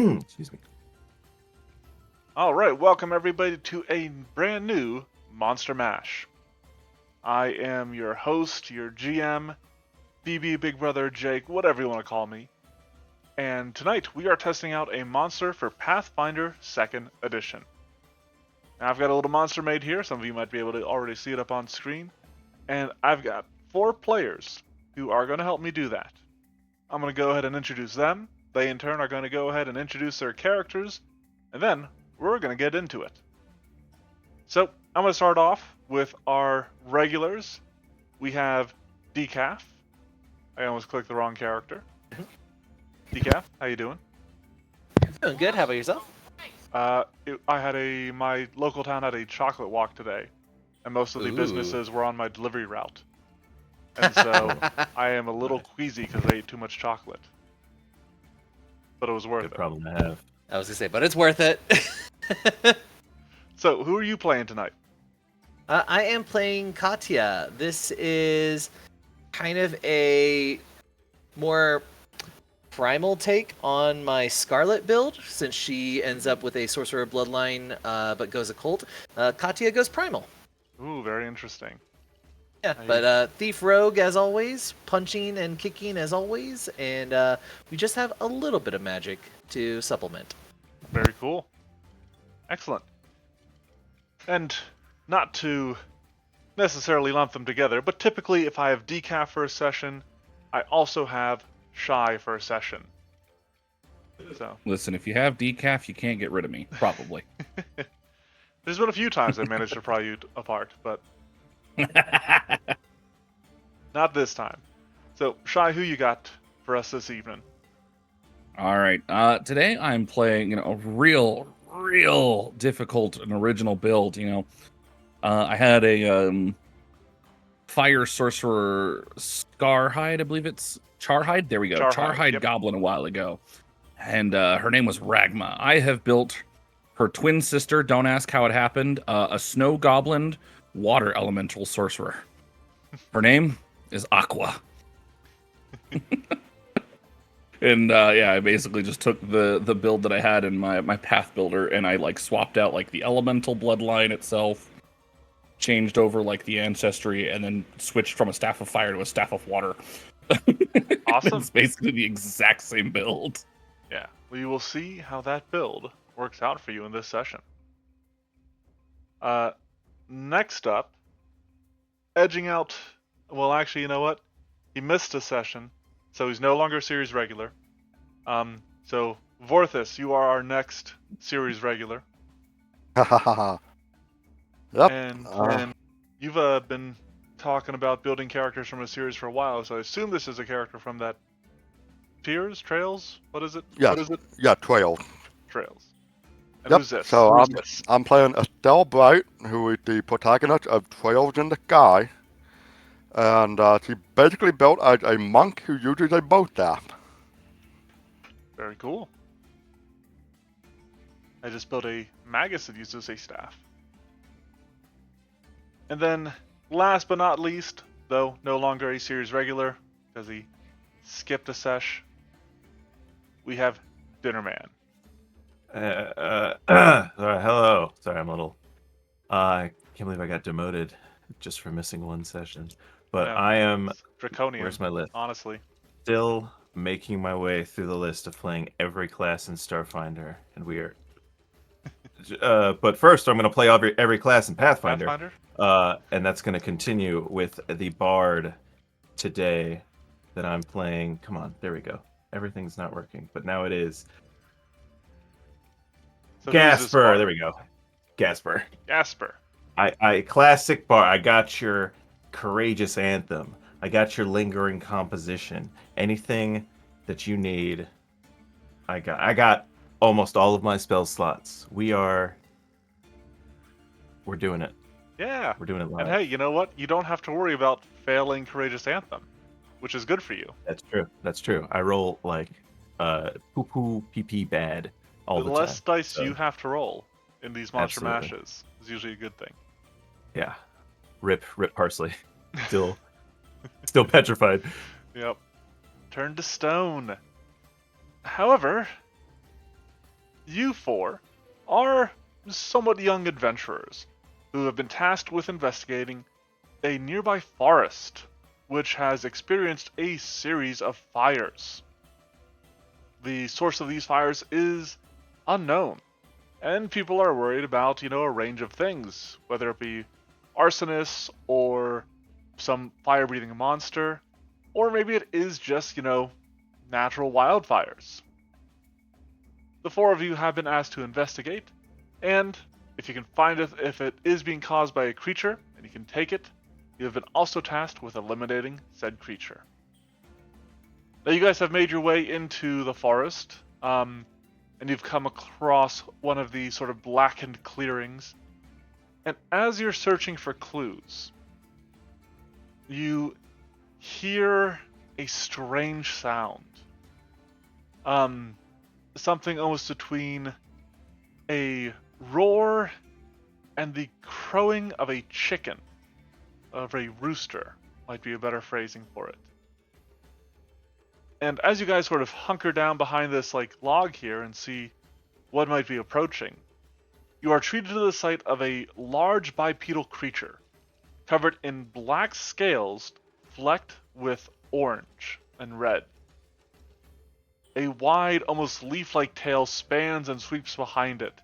Excuse me. All right, welcome everybody to a brand new Monster Mash. I am your host, your GM, BB Big Brother Jake, whatever you want to call me. And tonight we are testing out a monster for Pathfinder 2nd Edition. Now I've got a little monster made here, some of you might be able to already see it up on screen. And I've got 4 players who are going to help me do that. I'm going to go ahead and introduce them. They in turn are going to go ahead and introduce their characters. And then we're going to get into it. So, I'm going to start off with our regulars. We have Decaf. I almost clicked the wrong character. Decaf, how you doing? Doing good. How about yourself? My local town had a chocolate walk today, and most of the businesses were on my delivery route. And so, I am a little queasy because I ate too much chocolate. But it was worth it. Good problem to have. I was gonna say, but it's worth it. So, who are you playing tonight? I am playing Katya. This is kind of a more primal take on my Scarlet build, since she ends up with a Sorcerer bloodline but goes occult. Katya goes primal. Ooh, very interesting. Yeah, but Thief Rogue as always, punching and kicking as always, and we just have a little bit of magic to supplement. Very cool. Excellent. And not to necessarily lump them together, but typically if I have Decaf for a session, I also have Shy for a session. So Listen, if you have Decaf, you can't get rid of me, probably. There's been a few times I managed to pry you apart, but not this time. So, Shy, who you got for us this evening? All right. Today I'm playing, a real difficult and original build. I had a fire sorcerer Scarhide, I believe it's Charhide. There we go, Charhide yep. Goblin a while ago, and her name was Ragma. I have built her twin sister. Don't ask how it happened. A snow goblin, water elemental sorcerer. Her name is Aqua. And I basically just took the build that I had in my path builder, and I swapped out the elemental bloodline itself, changed over the ancestry, and then switched from a staff of fire to a staff of water. Awesome. It's basically the exact same build. Yeah, we will see how that build works out for you in this session. Next up, edging out. Well, actually, you know what? He missed a session. So he's no longer series regular. So Vorthus, you are our next series regular. Yep. And you've been talking about building characters from a series for a while, so I assume this is a character from that Trails? What is it? Yeah. What is it? Yeah, 12. Trails. And Yep. who's this? So Who's this? I'm playing Estelle Bright, who is the protagonist of Trails in the Sky. And she basically built as a monk who uses a bow staff. Very cool. I just built a Magus that uses a staff. And then, last but not least, though no longer a series regular, because he skipped a sesh, we have Dinnerman. Hello. Sorry, I'm a little... I can't believe I got demoted just for missing one session. But Yeah, I am... Draconian. Where's my list? Honestly. Still making my way through the list of playing every class in Starfinder, and we are... but first, I'm going to play every class in Pathfinder. And that's going to continue with the Bard today that I'm playing. Come on, there we go. Everything's not working, but now it is. So Gasper, there we go. Gasper. I classic Bard. I got your Courageous Anthem. I got your Lingering Composition. Anything that you need, I got almost all of my spell slots. We're doing it. Yeah. We're doing it live. And hey, you know what? You don't have to worry about failing Courageous Anthem, which is good for you. That's true. I roll poo pee bad all the time. The less dice you have to roll in these monster mashes is usually a good thing. Yeah. Rip parsley. Still petrified. Yep. Turned to stone. However, You four are somewhat young adventurers who have been tasked with investigating a nearby forest which has experienced a series of fires. The source of these fires is unknown, and people are worried about, a range of things, whether it be arsonists or some fire-breathing monster, or maybe it is just, natural wildfires. The four of you have been asked to investigate, and if you can find it, if it is being caused by a creature, and you can take it, you have been also tasked with eliminating said creature. Now you guys have made your way into the forest, and you've come across one of the sort of blackened clearings, and as you're searching for clues, you hear a strange sound. Something almost between a roar and the crowing of a chicken, of a rooster, might be a better phrasing for it. And as you guys sort of hunker down behind this log here and see what might be approaching, you are treated to the sight of a large bipedal creature, covered in black scales flecked with orange and red. A wide, almost leaf-like tail spans and sweeps behind it,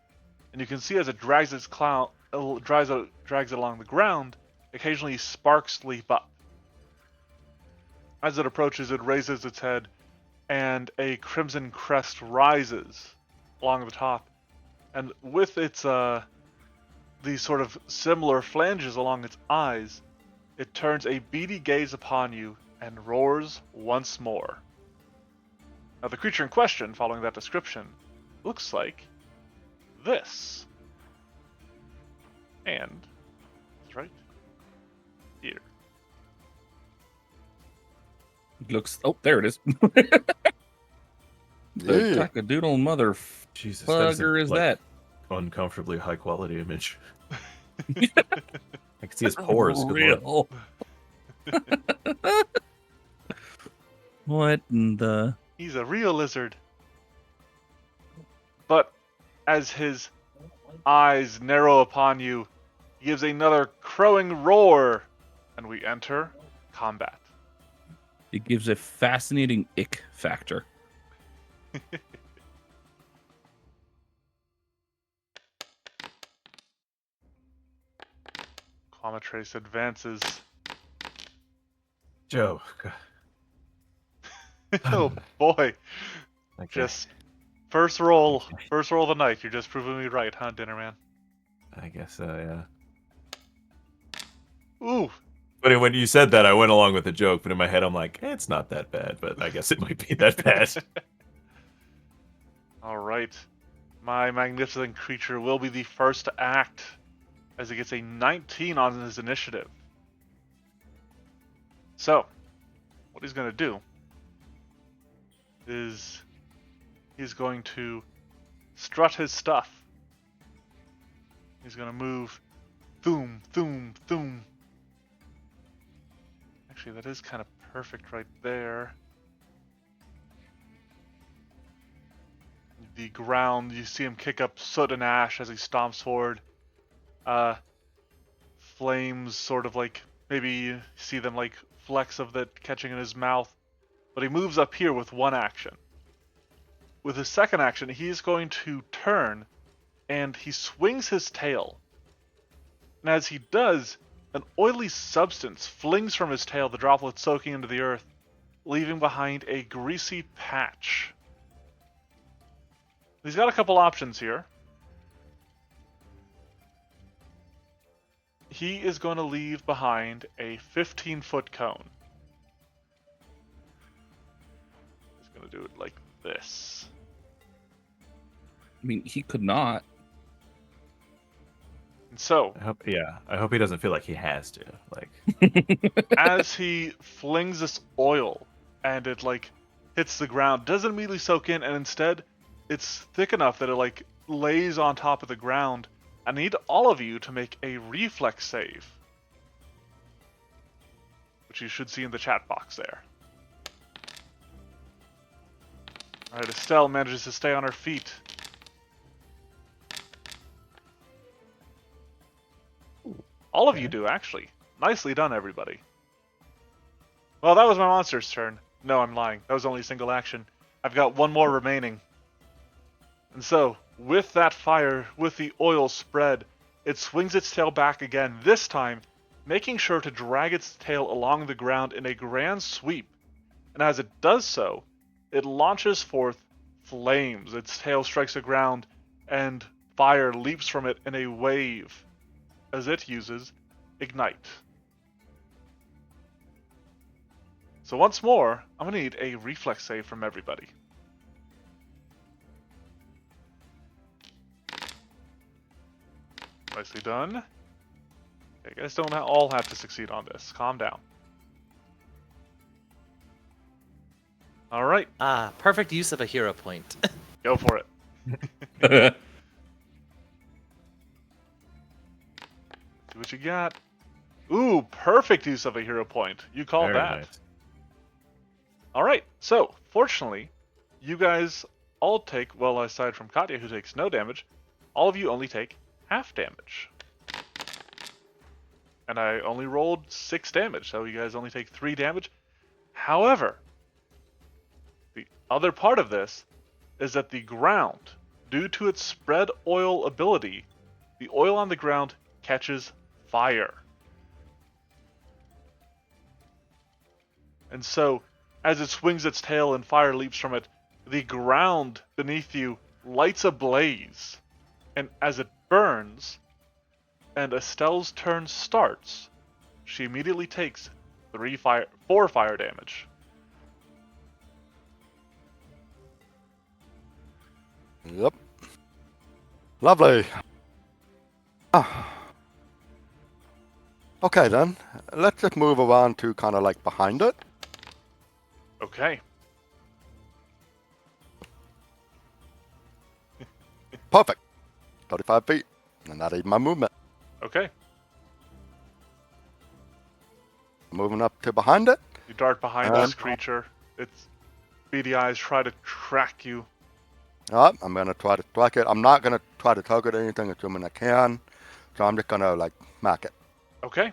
and you can see as it drags its drags it along the ground, occasionally sparks leap up. As it approaches, it raises its head, and a crimson crest rises along the top, and with its these sort of similar flanges along its eyes, it turns a beady gaze upon you and roars once more. Now, the creature in question, following that description, looks like this. And it's right here. Looks. Oh, there it is. The Yeah. cockadoodle mother Jesus, bugger is that? Uncomfortably high quality image. I can see his pores. Good lord. Real. What in the? He's a real lizard. But as his eyes narrow upon you, he gives another crowing roar, and we enter combat. It gives a fascinating ick factor. Quematrice advances. Joe. Oh boy. Okay. Just first roll of the night. You're just proving me right, huh, Dinner Man? I guess so, yeah. Ooh. But when you said that, I went along with the joke, but in my head, I'm like, it's not that bad, but I guess it might be that bad. All right. My magnificent creature will be the first to act, as he gets a 19 on his initiative. So, what he's going to do is he's going to strut his stuff. He's going to move thoom, thoom, thoom. Actually, that is kind of perfect right there. The ground, you see him kick up soot and ash as he stomps forward. Flames sort of maybe you see them flecks of that catching in his mouth. But he moves up here with one action. With his second action, he's going to turn and he swings his tail. And as he does, an oily substance flings from his tail, the droplets soaking into the earth, leaving behind a greasy patch. He's got a couple options here. He is going to leave behind a 15-foot cone. He's going to do it like this. I mean, he could not. And so, I hope he doesn't feel like he has to. as he flings this oil and it hits the ground, doesn't immediately soak in, and instead it's thick enough that it lays on top of the ground. I need all of you to make a reflex save, which you should see in the chat box there. Alright, Estelle manages to stay on her feet. All of you do, actually. Nicely done, everybody. Well, that was my monster's turn. No, I'm lying. That was only a single action. I've got one more remaining. And so, with that fire, with the oil spread, it swings its tail back again, this time making sure to drag its tail along the ground in a grand sweep. And as it does so, it launches forth flames. Its tail strikes the ground, and fire leaps from it in a wave as it uses Ignite. So once more, I'm going to need a reflex save from everybody. Nicely done. Okay, you guys don't all have to succeed on this. Calm down. Alright, Perfect use of a hero point. go for it. See what you got. Ooh, perfect use of a hero point. You call Very that. nice. Alright, so, fortunately, you guys all take, well, aside from Katya, who takes no damage, all of you only take half damage. And I only rolled 6 damage, so you guys only take 3 damage. However, the other part of this is that the ground, due to its spread oil ability, the oil on the ground catches fire. And so, as it swings its tail and fire leaps from it, the ground beneath you lights ablaze. And as it burns, and Estelle's turn starts, she immediately takes 4 fire damage. Yep. Lovely. Okay then, let's just move around to kind of like behind it. Okay. Perfect. 35 feet. And not even my movement. Okay. Moving up to behind it. You dart behind this creature. Its beady eyes try to track you. Alright, I'm gonna try to strike it. I'm not gonna try to target anything, assuming I can. So I'm just gonna like smack it. Okay.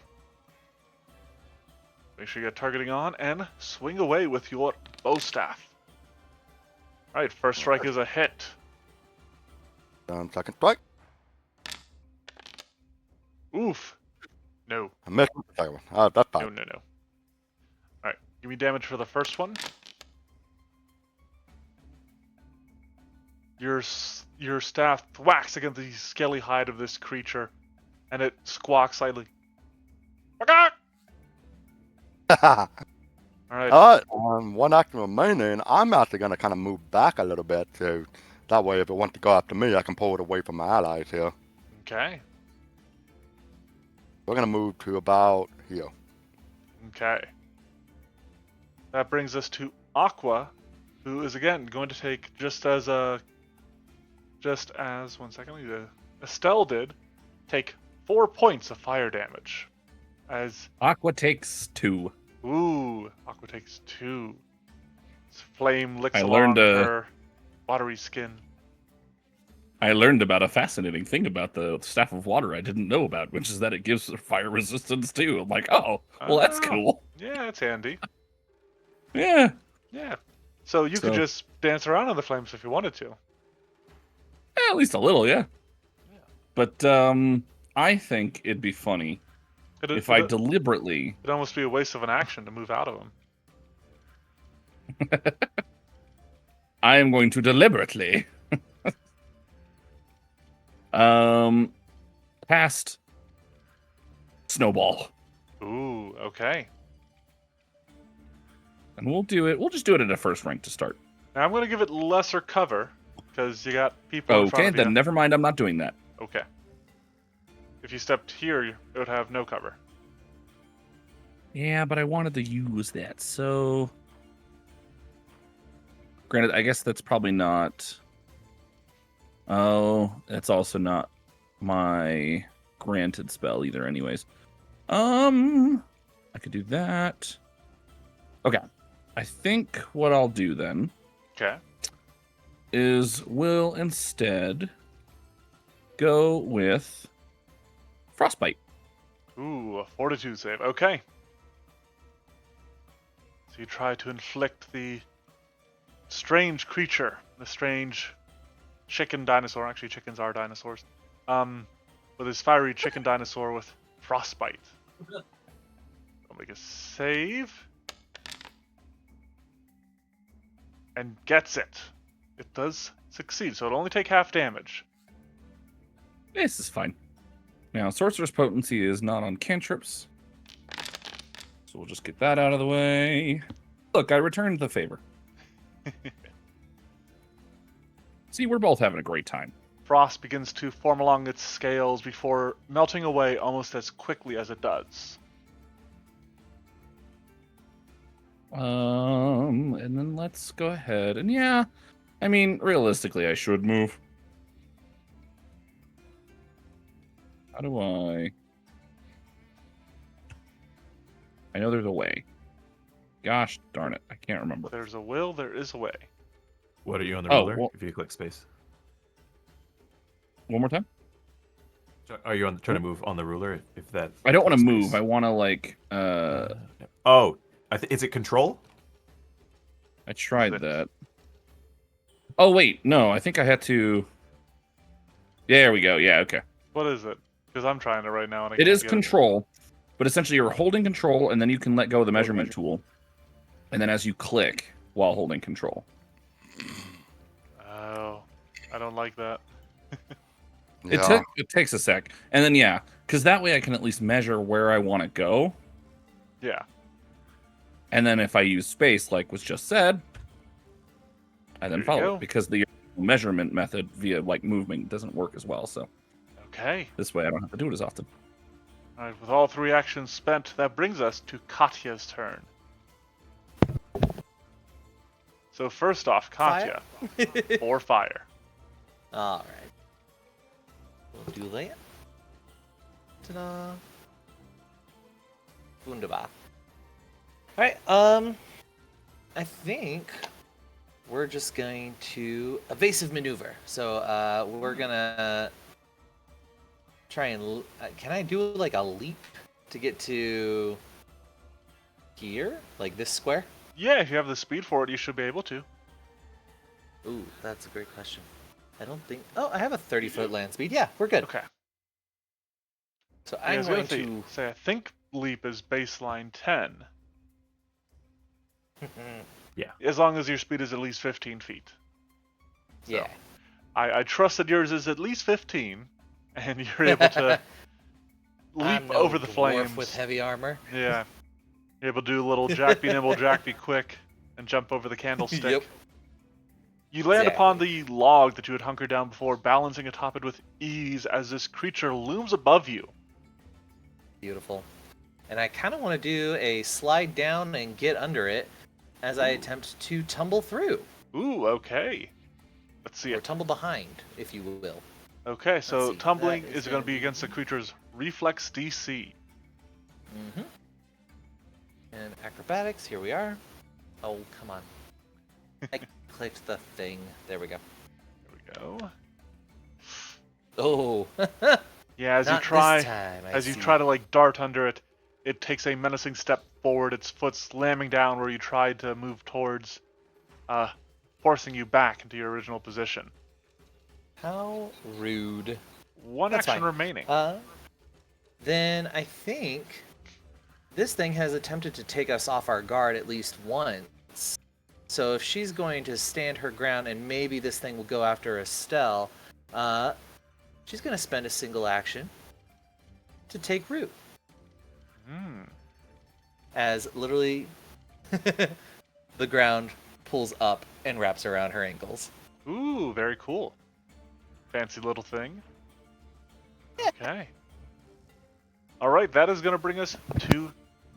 Make sure you get targeting on and swing away with your bow staff. Alright, first strike is a hit. Second strike. Oof. No. I missed the second one. Alright, that's No, fine. no, no. Alright, give me damage for the first one. Your staff thwacks against the scaly hide of this creature, and it squawks slightly. Alright. Alright, one action remaining. I'm actually gonna kind of move back a little bit, so that way if it wants to go after me, I can pull it away from my allies here. Okay. We're gonna move to about here. Okay. That brings us to Aqua, who is again going to take Estelle did, take 4 points of fire damage. As Aqua takes 2. Aqua takes 2. As flame licks I along learned, her watery skin. I learned about a fascinating thing about the Staff of Water I didn't know about, which is that it gives fire resistance too. I'm like, oh, well, that's cool. Yeah, it's handy. Yeah. Yeah. So you could So- just dance around on the flames if you wanted to. At least a little, yeah. But I think it'd be funny if I deliberately... It'd almost be a waste of an action to move out of them. I am going to deliberately cast Snowball. Ooh, okay. And we'll do it. We'll just do it at a first rank to start. Now I'm going to give it lesser cover, because you got people in front Okay, of you. then never mind. I'm not doing that. Okay. If you stepped here, it would have no cover. Yeah, but I wanted to use that, so... Granted, I guess that's probably not... Oh, that's also not my granted spell either anyways. I could do that. Okay. I think what I'll do then Okay. is we'll instead go with Frostbite. Ooh, a fortitude save. Okay. So you try to inflict the strange creature, the strange chicken dinosaur. Actually, chickens are dinosaurs. With his fiery chicken dinosaur with frostbite. I'll make a save. And gets it. It does succeed, so it'll only take half damage. This is fine. Now, Sorcerer's Potency is not on cantrips. So we'll just get that out of the way. Look, I returned the favor. See, we're both having a great time. Frost begins to form along its scales before melting away almost as quickly as it does. And then let's go ahead and yeah, I mean, realistically, I should move. How do I know there's a way. Gosh darn it, I can't remember. There's a will, there is a way. What are you on the Oh, ruler? well- If you click space. One more time? Are you trying to move on the ruler? If that. I don't want to space? move. I want to like Oh, is it control? I tried that. Oh wait, no, I think I had to. There we go. Yeah, okay. What is it? Because I'm trying it right now and I It can't is get control, but essentially you're holding control and then you can let go of the measurement tool. And then as you click while holding control. Oh, I don't like that. Yeah. It takes a sec. And then yeah, because that way I can at least measure where I want to go. Yeah. And then if I use space, like was just said, I then There you follow go. it because the measurement method via like movement doesn't work as well. So Okay. this way I don't have to do it as often. Alright, with all 3 actions spent, that brings us to Katya's turn. So first off, Katya, or fire. All right. We'll do that. Ta-da. Wunderbar. All right. I think we're just going to evasive maneuver. So we're gonna try and can I do like a leap to get to here, like this square? Yeah, if you have the speed for it, you should be able to. Ooh, that's a great question. I don't think. Oh, I have a 30-foot land speed. Yeah, we're good. Okay. So I I'm was going gonna to. say, I think leap is baseline 10. As long as your speed is at least 15 feet. Yeah. I trust that yours is at least 15, and you're able to leap I'm no over the dwarf flames. with heavy armor. Yeah. You're able to do a little Jack be nimble, Jack be quick, and jump over the candlestick. Yep. You land upon the log that you had hunkered down before, balancing atop it with ease as this creature looms above you. Beautiful. And I kind of want to do a slide down and get under it as I attempt to tumble through. Ooh, okay. Let's see Or it. tumble behind, if you will. Okay, so see, tumbling that is is going gonna to be be- against the creature's reflex DC. Mm-hmm. And acrobatics, here we are. Oh, come on. I clicked the thing. There we go. There we go. Oh. Yeah, as Not you try, this time, I as you see. try to like dart under it, it takes a menacing step forward. Its foot slamming down where you tried to move towards, forcing you back into your original position. How rude. One That's action fine. remaining. Then I think this thing has attempted to take us off our guard at least once. So if she's going to stand her ground and maybe this thing will go after Estelle, she's going to spend a single action to take root. Hmm. As literally the ground pulls up and wraps around her ankles. Ooh, very cool. Fancy little thing. Okay. All right, that is going to bring us to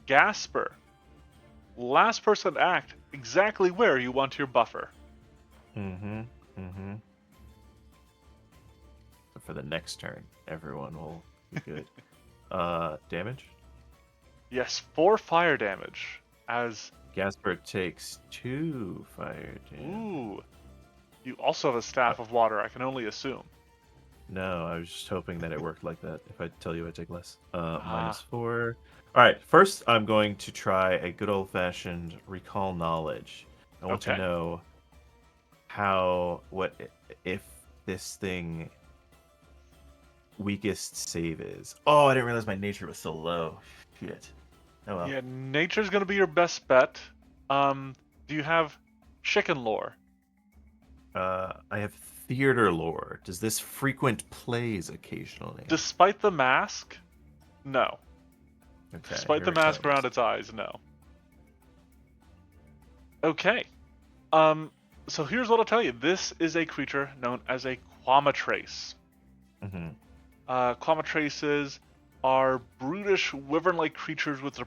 Gasper. Last person to act exactly where you want your buffer. Mm-hmm. Mm-hmm. For the next turn, everyone will be good. Damage? Yes, 4 fire damage. As Gasper takes 2 fire damage. ooh, you also have a staff of water. I can only assume. No, I was just hoping that it worked like that. If I tell you I take less. -4. All right, first I'm going to try a good old-fashioned recall knowledge. I want to Okay. know if this thing weakest save is. Oh, I didn't realize my nature was so low. Shit. Oh well. Yeah, nature's gonna be your best bet. Do you have chicken lore? I have theater lore. Does this frequent plays occasionally? Despite the mask, no. Okay, Despite the here it mask comes. around its eyes, no. Okay. So here's what I'll tell you. This is a creature known as a Quematrice. Mm-hmm. Quematrices are brutish, wyvern-like creatures with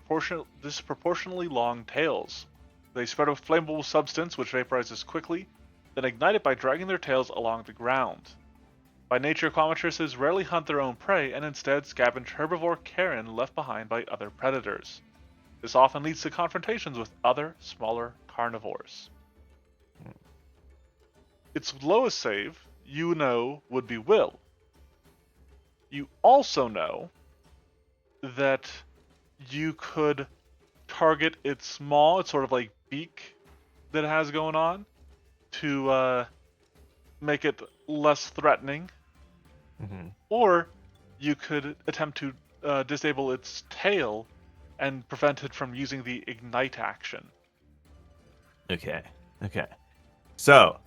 disproportionately long tails. They spread a flammable substance which vaporizes quickly, then ignite it by dragging their tails along the ground. By nature, Quematrices rarely hunt their own prey and instead scavenge herbivore carrion left behind by other predators. This often leads to confrontations with other, smaller carnivores. Its lowest save, you know, would be Will. You also know that you could target its sort of like beak that it has going on to make it less threatening, Mm-hmm. or you could attempt to disable its tail and prevent it from using the ignite action. Okay. Okay. So,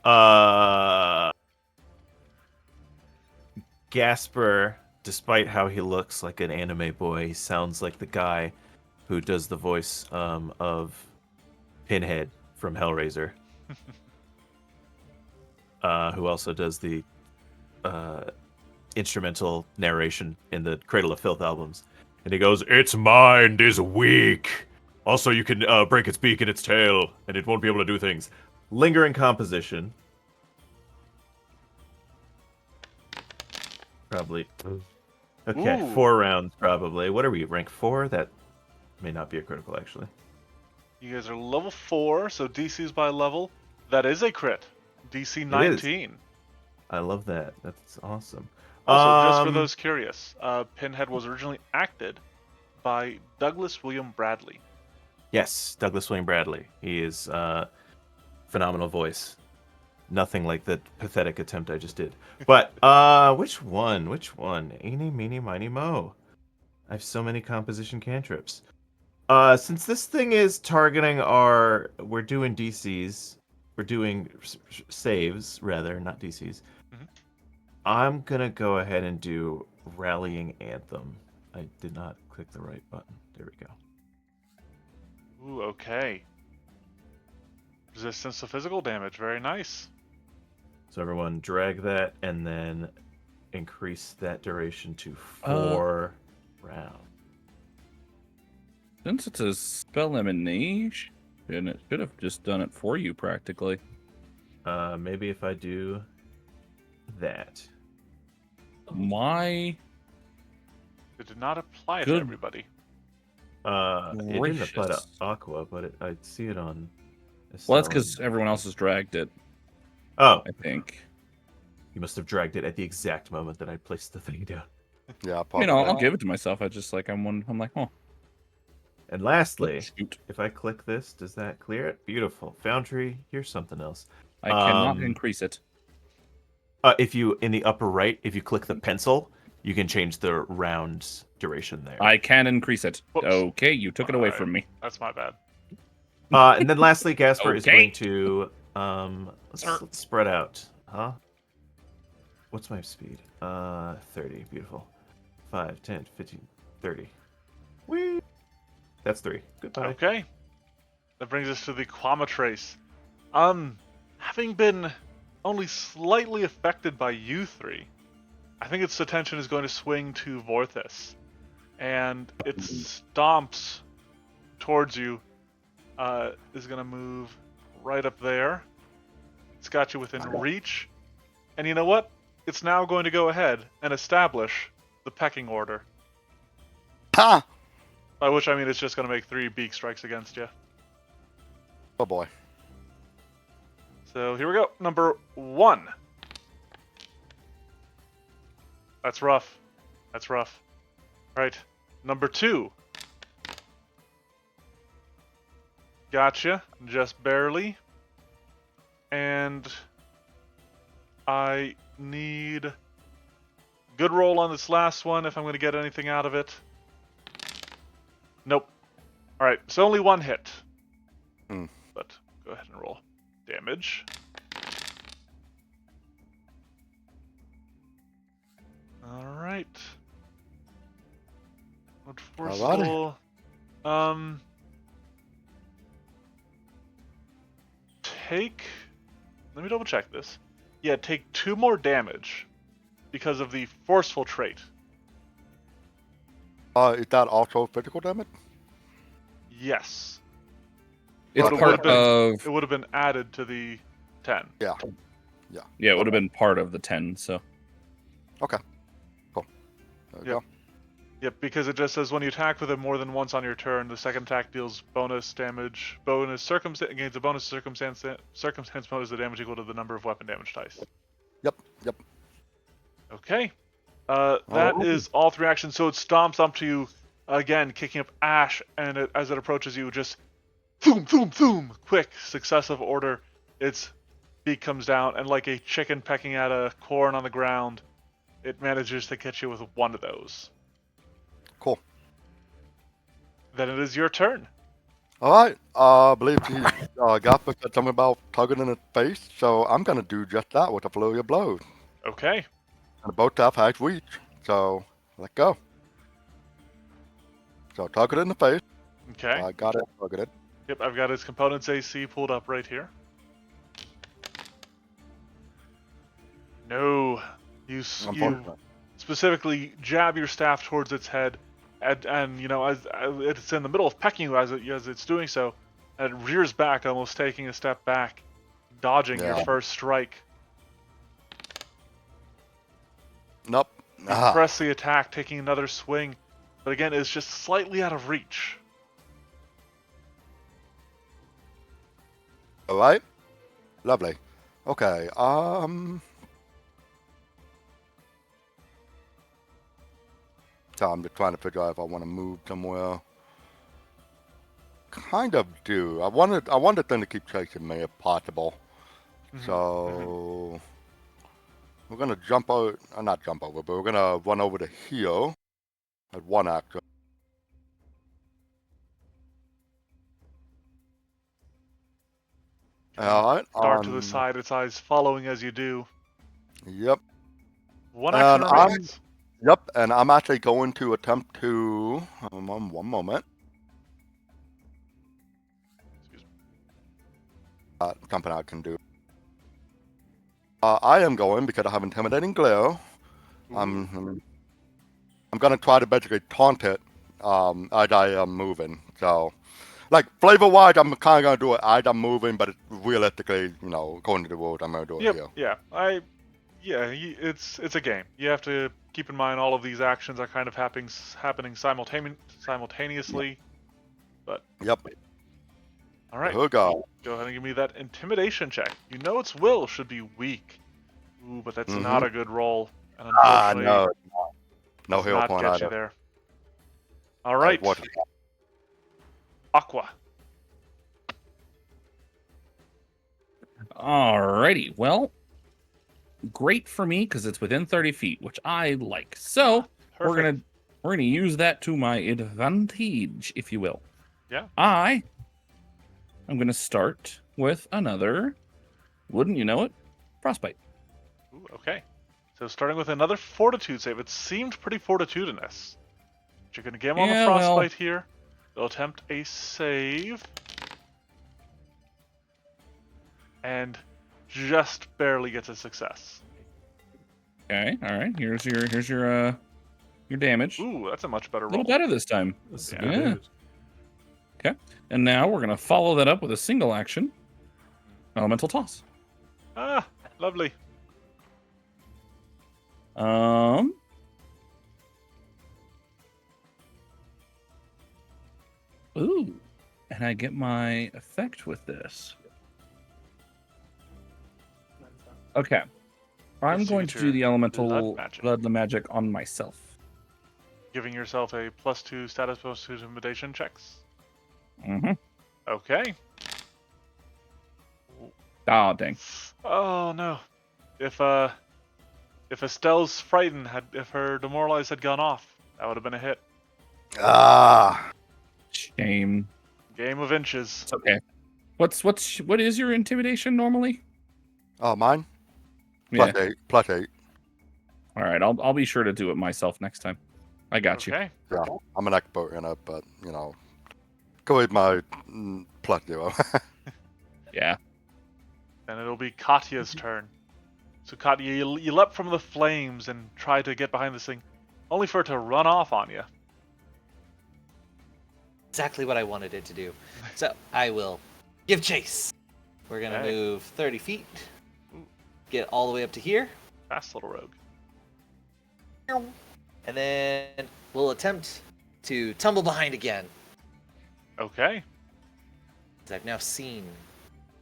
Gasper, despite how he looks like an anime boy, he sounds like the guy who does the voice of Pinhead from Hellraiser. Who also does the instrumental narration in the Cradle of Filth albums. And he goes, "Its mind is weak. Also, you can break its beak and its tail, and it won't be able to do things." Lingering composition. Probably. Okay, Ooh. 4 rounds probably. What are we, rank 4? That may not be a critical, actually. You guys are level 4, so DC's by level. That is a crit. DC 19. I love that. That's awesome. Also, just for those curious, Pinhead was originally acted by Douglas William Bradley. Yes, Douglas William Bradley. He is phenomenal voice. Nothing like the pathetic attempt I just did. But which one? Which one? Eeny, meeny, miny, mo. I have so many composition cantrips. Since this thing is targeting we're doing DCs. We're doing saves, rather, not DCs. Mm-hmm. I'm gonna go ahead and do Rallying Anthem. I did not click the right button. There we go. Ooh, okay. Resistance to physical damage. Very nice. So everyone drag that and then increase that duration to 4 rounds. Since it's a spell emanation, it should have just done it for you practically. Maybe if I do that. My It did not apply to Good everybody. It didn't apply to gracious. Aqua, but I see it on. Well, that's because everyone else has dragged it, Oh, I think. you must have dragged it at the exact moment that I placed the thing down. Yeah, I probably. mean, I'll give it to myself. I just like I'm like, oh, And lastly, shoot. if I click this, does that clear it? Beautiful. Foundry, here's something else. I cannot increase it. If you, in the upper right, if you click the pencil, you can change the round duration there. I can increase it. Whoops. Okay, you took it away Alright. from me. That's my bad. And then lastly, Gasper is Okay. going to let's spread out. Huh? What's my speed? 30. Beautiful. 5, 10, 15, 30. Whee! That's 3. Goodbye. Okay. That brings us to the Quematrice. Having been only slightly affected by you three, I think its attention is going to swing to Vorthis. And it stomps towards you, is going to move right up there. It's got you within reach. And you know what? It's now going to go ahead and establish the pecking order. Ha! By which I mean it's just going to make 3 beak strikes against you. Oh boy. So here we go. Number 1. That's rough. That's rough. Right. Number 2. Gotcha. Just barely. And I need good roll on this last one if I'm going to get anything out of it. Nope. Alright, so only 1 hit. But go ahead and roll damage. Alright. What forceful? Take... Let me double check this. Yeah, take 2 more damage because of the forceful trait. Is that also physical damage? Yes. It's But part of. It would have been added to the 10. Yeah. Yeah, it would have been part of the 10. So. Okay. Cool. There we go. Yep, because it just says when you attack with it more than once on your turn, the second attack deals bonus damage, against a bonus circumstance bonus the damage equal to the number of weapon damage dice. Yep. Okay. That is all 3 actions. So it stomps up to you again, kicking up ash, and as it approaches you, just thoom, thoom, thoom, quick, successive order. Its beak comes down, and like a chicken pecking at a corn on the ground, it manages to catch you with 1 of those. Cool. Then it is your turn. All right. I believe he Gaffer said something about tugging in his face, so I'm gonna do just that with a flurry of blows. Okay. And both have high reach, so let go. So target it in the face. Okay. I got it targeted. Yep, I've got his components AC pulled up right here. No. You specifically jab your staff towards its head, and you know, as it's in the middle of pecking you as it's doing so, and it rears back, almost taking a step back, dodging your first strike. Nope. You press the attack, taking another swing, but again, it's just slightly out of reach. All right. Lovely. Okay. So I'm just trying to figure out if I want to move somewhere. Kind of do. I wanted them to keep chasing me if possible. So we're gonna jump over. Not jump over, but we're gonna run over to here. At 1 action. All right. Dart to the side, its eyes following as you do. Yep. 1 action remains. Yep, and I'm actually going to attempt to. One moment. Something I can do. I am going because I have intimidating glare. I'm gonna try to basically taunt it as I am moving. So, like flavor-wise, I'm kind of gonna do it as I'm moving, but realistically, you know, according to the rules, I'm gonna do it here. It's a game. You have to keep in mind all of these actions are kind of happening simultaneously. But yep. All right. Go ahead and give me that intimidation check. You know its will should be weak. Ooh, but that's not a good roll. And unfortunately, no hero not point get either. you there. All right. Aqua. Alrighty. Well, great for me because it's within 30 feet, which I like. So Perfect. we're gonna use that to my advantage, if you will. Yeah. I'm gonna start with another. Wouldn't you know it? Frostbite. Ooh, okay. So starting with another fortitude save. It seemed pretty fortitudinous. But you're gonna get him on the frostbite here. They'll attempt a save. And just barely gets a success. Okay, all right. Here's your damage. Ooh, that's a much better A roll. little better this time. That's Yeah. good damage. Okay, and now we're gonna follow that up with a single action, elemental toss. Ah, lovely. Ooh, and I get my effect with this. Okay, I'm Yes, you going get to do your the elemental magic. blood magic on myself. Giving yourself a +2 status bonus to intimidation checks. Mm-hmm. Okay. Oh, dang. Oh no. If Estelle's frightened if her demoralize had gone off, that would have been a hit. Ah, Shame. Game of inches. It's okay. What is your intimidation normally? oh, mine Yeah. +8. All right. I'll be sure to do it myself next time. I got you. Okay. Yeah, I'm an expert in it, but go with my +0. Yeah. Then it'll be Katya's turn. So Katya, you leapt from the flames and try to get behind this thing, only for it to run off on you. Exactly what I wanted it to do. So I will give chase. We're gonna Okay. move 30 feet, get all the way up to here, Fast little rogue. and then we'll attempt to tumble behind again. Okay. I've now seen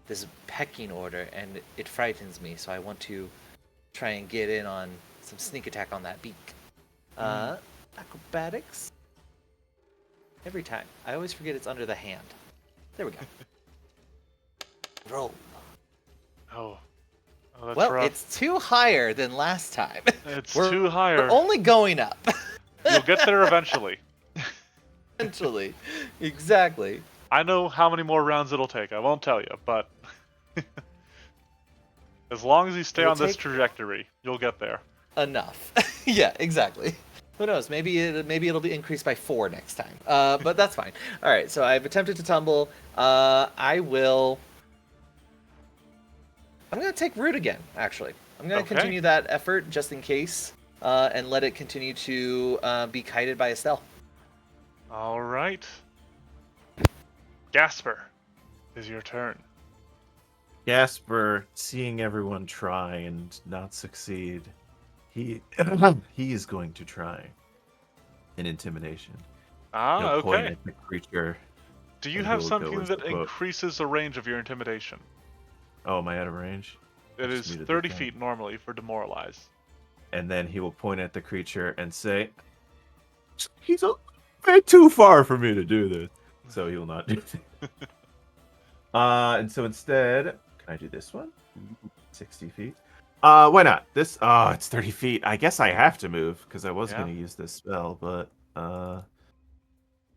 this pecking order, and it frightens me. So I want to try and get in on some sneak attack on that beak. Acrobatics. Every time, I always forget it's under the hand. There we go. Roll. Oh. Oh, that's Well, rough. it's 2 higher than last time. It's We're- too higher. We're only going up. You'll get there eventually. Eventually. Exactly. I know how many more rounds it'll take. I won't tell you, but as long as you stay It'll on this take- trajectory, you'll get there. Enough. Yeah, exactly. Who knows? Maybe it'll be increased by 4 next time. But that's fine. All right. So I've attempted to tumble. I'm gonna take root again. Actually, I'm gonna Okay. continue that effort just in case, and let it continue to be kited by Estelle. All right. Gasper, is your turn. Gasper, seeing everyone try and not succeed, he is going to try an intimidation. Ah, He'll point okay. at the creature. Do you and have he'll go something with that the quote. increases the range of your intimidation? Oh, am I out of range? It I just is muted 30 the thing. feet normally for demoralize. And then he will point at the creature and say, "He's a bit too far for me to do this," so he will not do it. And so instead, can I do this one? 60 feet. Why not? This. It's 30 feet. I guess I have to move because I was Yeah. going to use this spell, but let's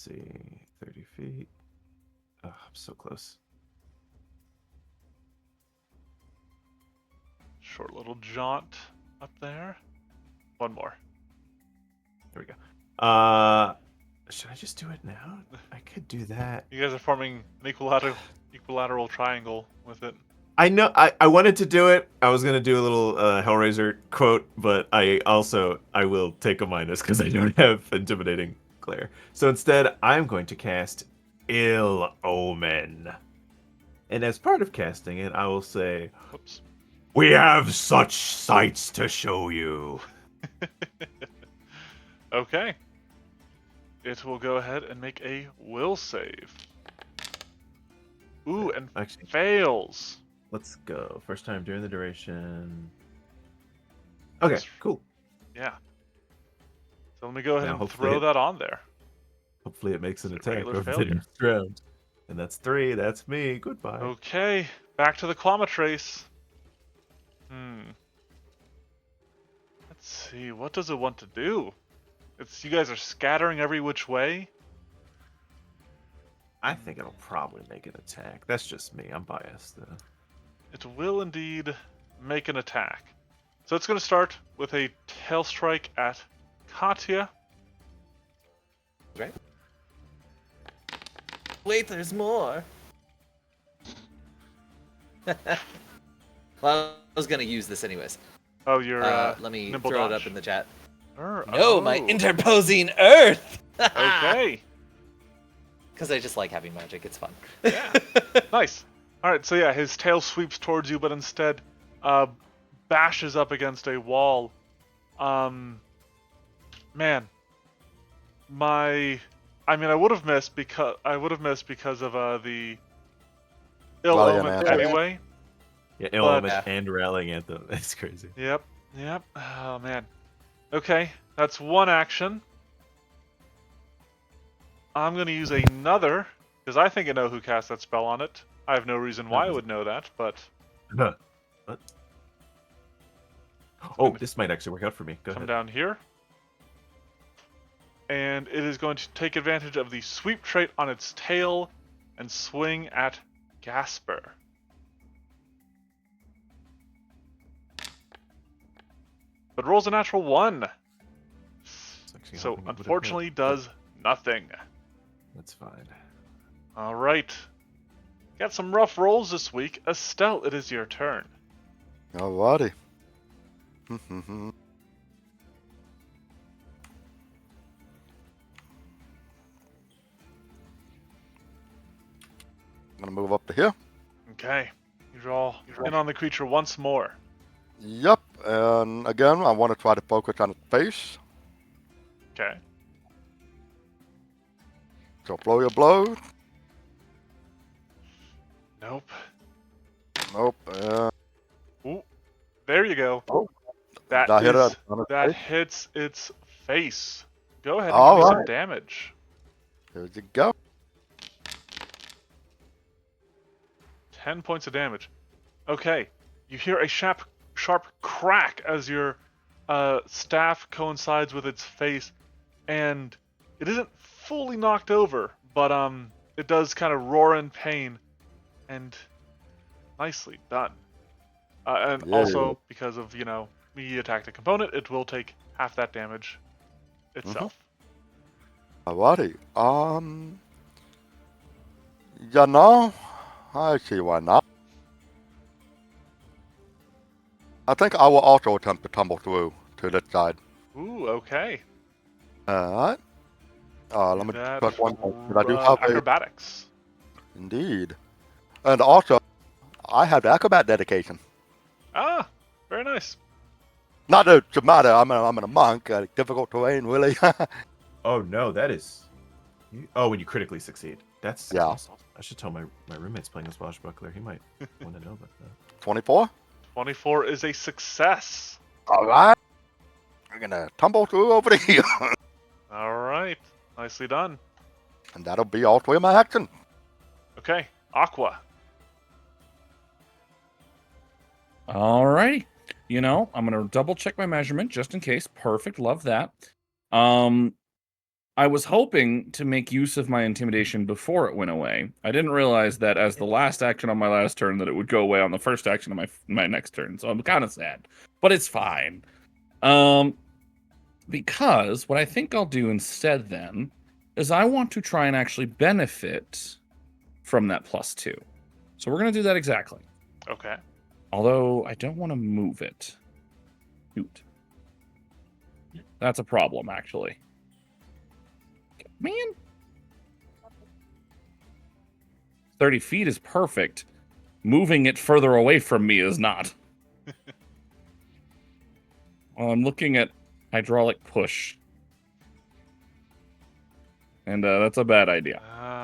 see, 30 feet. Oh, I'm so close. Short little jaunt up there. One more. There we go. Should I just do it now? I could do that. You guys are forming an equilateral triangle with it. I know. I wanted to do it. I was gonna do a little Hellraiser quote, but I will take a minus because I don't have intimidating glare. So instead, I'm going to cast Ill Omen, and as part of casting it, I will say, Whoops. "We have such sights to show you." Okay. It will go ahead and make a will save. Ooh, and Actually, fails. let's go. First time during the duration. Okay, cool. Yeah. So let me go ahead Now, and hopefully throw it- that on there. Hopefully, it makes an It's a attack regular over the failure. next round. And that's 3. That's me. Goodbye. Okay, back to the Quematrice. Let's see, what does it want to do? You guys are scattering every which way. I think it'll probably make an attack. That's just me. I'm biased, though. It will indeed make an attack. So it's going to start with a tail strike at Katya. Right. Wait, there's more. Well, I was gonna use this anyways. Oh, your Let me nimble throw it dodge. up in the chat. No, No, my interposing earth. Okay. Because I just like having magic. It's fun. Yeah. Nice. All right. So yeah, his tail sweeps towards you, but instead, bashes up against a wall. Man. I would have missed because of the ill Valiant omen answer. anyway. Yeah, But- element and rallying anthem. That's crazy. Yep. Oh man. Okay, that's one action. I'm gonna use another because I think I know who cast that spell on it. I have no reason why I would know that, but Huh. What? Oh, this might actually work out for me. Go come ahead. down here. And it is going to take advantage of the sweep trait on its tail and swing at Gasper. But rolls a natural 1. It's actually So hoping it would've hit, unfortunately but does nothing. That's fine. Alright. Got some rough rolls this week. Estelle, it is your turn. Alrighty. I'm gonna move up to here. Okay. You draw in on the creature once more. Yep, and again, I want to try to focus on its face. Okay. So blow your blow. Nope. Nope. Ooh. There you go. Oh. That Did I hit is- it on its that face? hits its face. Go ahead and All give me some right. damage. Here you go. 10 points of damage. Okay. You hear a sharp crack as your staff coincides with its face, and it isn't fully knocked over, but it does kind of roar in pain, and nicely done. And Yeah. also, because of, me attacked a component, it will take half that damage itself. Alrighty. Yeah, no. I see why not. I think I will also attempt to tumble through to this side. Ooh, okay. Alright. Let me That, check one thing. But I do have a, acrobatics. indeed. And also, I have the acrobat dedication. Ah, very nice. Not that it matter. I'm a monk. Difficult terrain, really. Oh no, that is. Oh, when you critically succeed. That's Yeah. awesome. I should tell my roommate's playing a swashbuckler. He might want to know about that. 24. 24 is a success. Alright. We're gonna tumble through over to here. All right. Nicely done. And that'll be all three of my action. Okay. Aqua. Alrighty. I'm gonna double check my measurement just in case. Perfect. Love that. I was hoping to make use of my intimidation before it went away. I didn't realize that as the last action on my last turn that it would go away on the first action of my next turn. So I'm kind of sad, but it's fine. Because what I think I'll do instead then is I want to try and actually benefit from that +2. So we're gonna do that exactly. Okay. Although I don't want to move it. Shoot. That's a problem, actually. Man. 30 feet is perfect. Moving it further away from me is not. Well, I'm looking at hydraulic push. And that's a bad idea.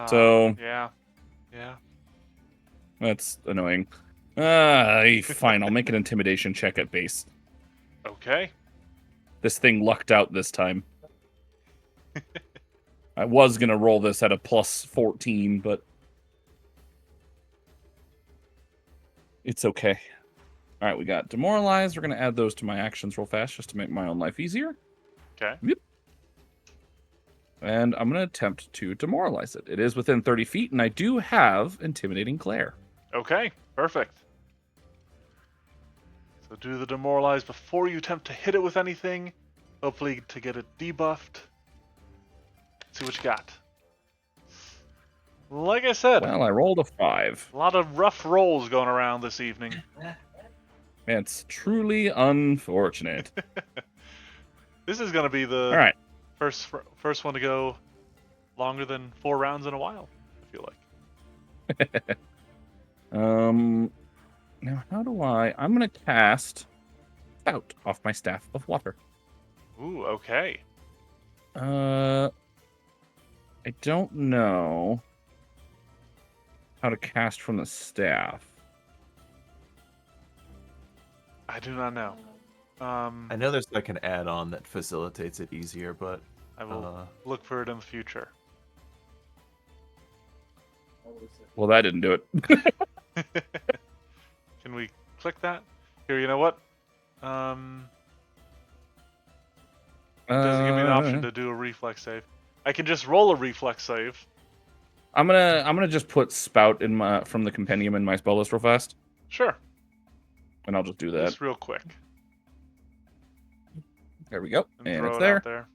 So- Yeah. That's annoying. Fine, I'll make an intimidation check at base. Okay. This thing lucked out this time. I was going to roll this at a +14, but it's okay. All right, we got demoralized. We're going to add those to my actions real fast just to make my own life easier. Okay. Yep. And I'm going to attempt to demoralize it. It is within 30 feet, and I do have Intimidating Glare. Okay. Perfect. So do the demoralize before you attempt to hit it with anything. Hopefully to get it debuffed. See what you got. Like I said, Well, I rolled a 5. a lot of rough rolls going around this evening. It's truly unfortunate. This is going to be the All right. first one to go longer than 4 rounds in a while, I feel like. Now how do I'm going to cast Spout off my Staff of Water. Ooh, okay. I don't know how to cast from the staff. I do not know. I know there's like an add-on that facilitates it easier, but I will look for it in the future. Well, that didn't do it. Can we click that? Here, you know what? It doesn't give me an option to do a reflex save. I can just roll a reflex save. I'm gonna just put spout in my from the compendium in my spell list real fast, Sure. and I'll just do that. Just real quick. There we go, and throw it's it there. out there.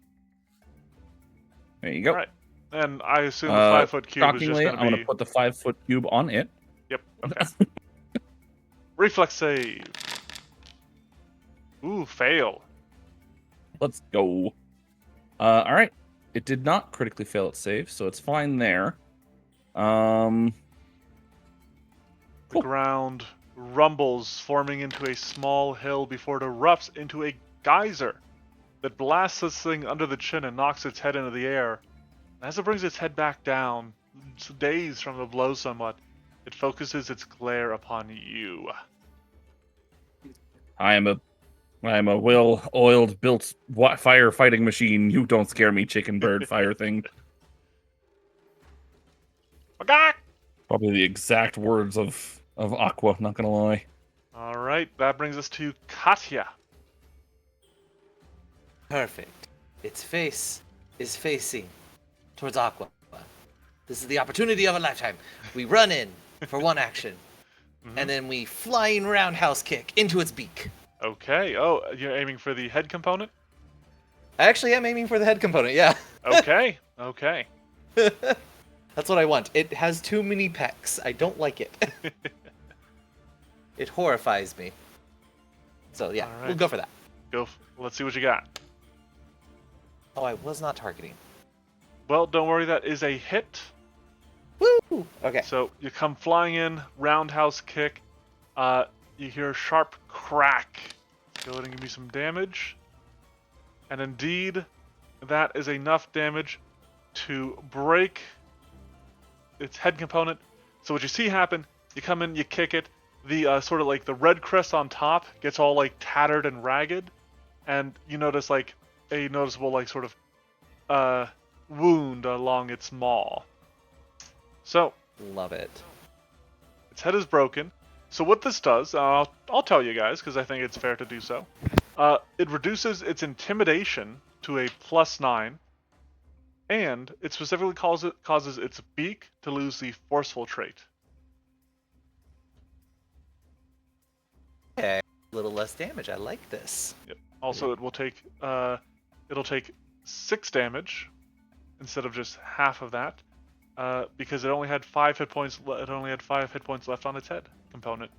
There you go. All right. And I assume the 5-foot cube is just Shockingly, going to I'm be... gonna put the 5-foot cube on it. Yep, okay. Reflex save. Ooh, fail. Let's go. All right. It did not critically fail its save, so it's fine there. The Cool. ground rumbles, forming into a small hill before it erupts into a geyser that blasts this thing under the chin and knocks its head into the air. As it brings its head back down, dazed from the blow somewhat, it focuses its glare upon you. I am a well-oiled, built firefighting machine. You don't scare me, chicken bird fire thing. Magak! Probably the exact words of Aqua, not gonna lie. Alright, that brings us to Katya. Perfect. Its face is facing towards Aqua. This is the opportunity of a lifetime. We run in for one action, and then we flying roundhouse kick into its beak. Okay. Oh, you're aiming for the head component? I actually am aiming for the head component, yeah. Okay. Okay. That's what I want. It has too many pecs. I don't like it. It horrifies me. So yeah, All right. we'll go for that. Let's see what you got. Oh, I was not targeting. Well, don't worry, that is a hit. Woo! Okay. So you come flying in, roundhouse kick. You hear a sharp crack. Go ahead and give me some damage. And indeed, that is enough damage to break its head component. So what you see happen, you come in, you kick it. The sort of like the red crest on top gets all like tattered and ragged. And you notice like a noticeable like sort of wound along its maw. So Love it. its head is broken. So what this does, I'll tell you guys because I think it's fair to do so. It reduces its intimidation to a +9, and it specifically causes its beak to lose the forceful trait. Okay. A little less damage. I like this. Yep. Also, it will take it'll take 6 damage instead of just half of that, because it only had 5 hit points. It only had 5 hit points left on its head component.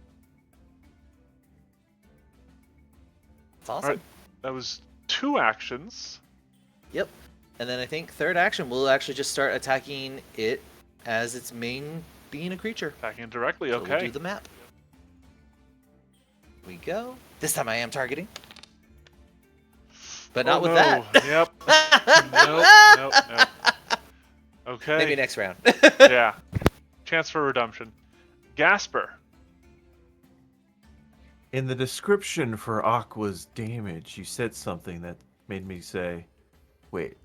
It's awesome. Alright, that was 2 actions. Yep. And then I think third action, we'll actually just start attacking it as its main being a creature. Attacking it directly. So Okay. we'll do the map. We go. This time I am targeting. But not with that. Yep. Nope. Okay. Maybe next round. Yeah. Chance for redemption. Gasper. In the description for Aqua's damage, you said something that made me say, wait,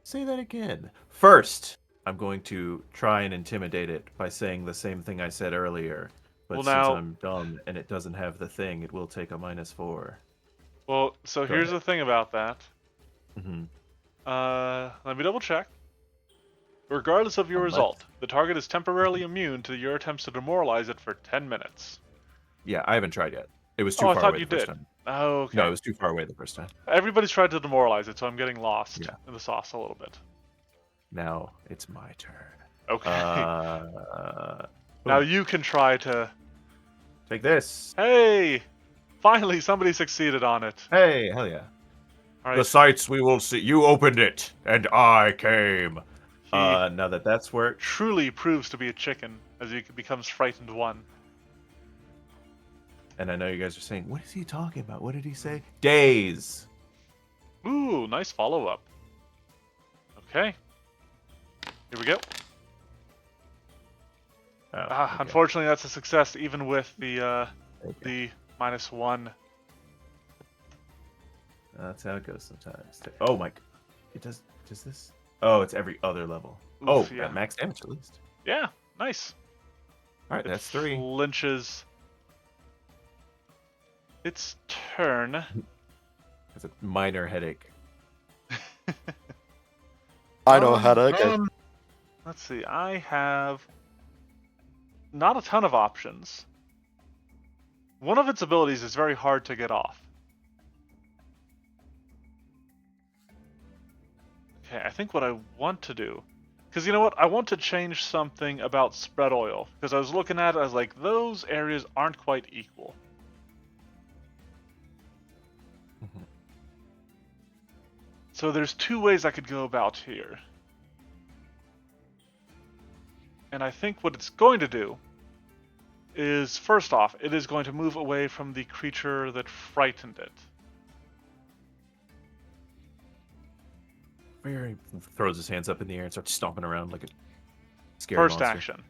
say that again. First, I'm going to try and intimidate it by saying the same thing I said earlier. But Well, since now- I'm dumb and it doesn't have the thing, it will take a -4. Well, so here's the thing about that. Mm-hmm. Let me double check. Regardless of your result, the target is temporarily immune to your attempts to demoralize it for 10 minutes. Yeah, I haven't tried yet. It was too Oh, I far thought away you the first did. time. Oh, okay. No, it was too far away the first time. Everybody's tried to demoralize it, so I'm getting lost in the sauce a little bit. Now it's my turn. Okay. Now Now you can try to... take this. Hey! Finally, somebody succeeded on it. Hey, hell yeah. All The right. sights we will see. You opened it, and I came. He Now that's worked. truly proves to be a chicken as he becomes frightened one. And I know you guys are saying, what is he talking about? What did he say? Days. Ooh, nice follow-up. Okay. Here we go. Oh, okay. Unfortunately, that's a success even with the Okay. the -1 That's how it goes sometimes. Oh my! It does. Does this? Oh, it's every other level. Oof, At max damage at least. Yeah, nice. All right, It that's 3. flinches. Its turn. It's a minor headache. I know headache. Let's see. I have not a ton of options. One of its abilities is very hard to get off. Okay, I think what I want to do, because you know what, I want to change something about spread oil, because I was looking at it, I was like, those areas aren't quite equal. So there's 2 ways I could go about here. And I think what it's going to do is, first off, it is going to move away from the creature that frightened it. He throws his hands up in the air and starts stomping around like a scary First monster. action.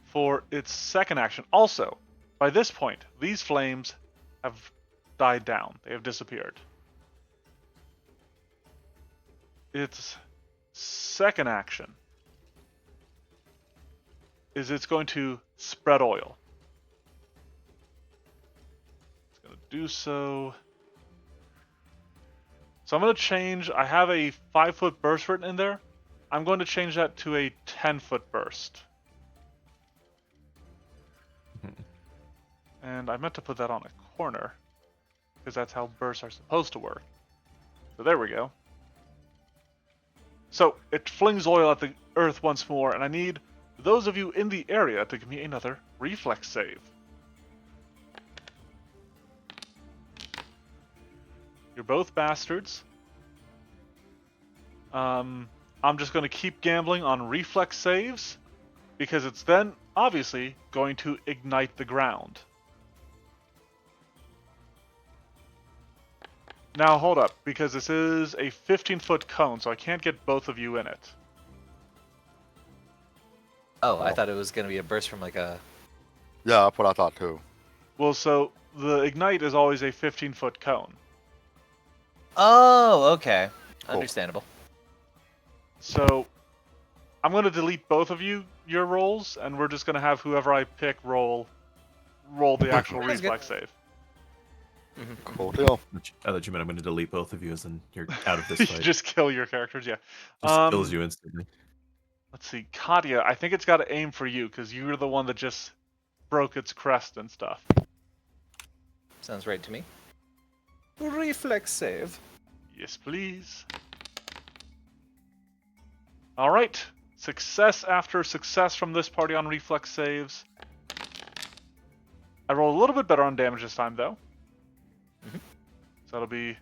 For its second action, also, by this point, these flames have died down. They have disappeared. Its second action is it's going to spread oil. It's going to do so. So I'm going to change, I have a 5-foot burst written in there. I'm going to change that to a 10-foot burst. And I meant to put that on a corner, because that's how bursts are supposed to work. So there we go. So it flings oil at the earth once more, and I need those of you in the area to give me another reflex save. You're both bastards. I'm just going to keep gambling on reflex saves, because it's then, obviously, going to ignite the ground. Now, hold up, because this is a 15-foot cone, so I can't get both of you in it. Oh, I thought it was going to be a burst from like a... Yeah, that's what I thought too. Well, so the ignite is always a 15-foot cone. Oh, okay. Cool. Understandable. So I'm going to delete both of your rolls, and we're just going to have whoever I pick roll the actual Sounds reflex save. Cool deal. I thought you meant I'm going to delete both of you, as in you're out of this You fight. just kill your characters, yeah. Just kills you instantly. Let's see, Katya, I think it's got to aim for you, because you're the one that just broke its crest and stuff. Sounds right to me. Reflex save. Yes, please. Alright. Success after success from this party on reflex saves. I roll a little bit better on damage this time, though. So that'll be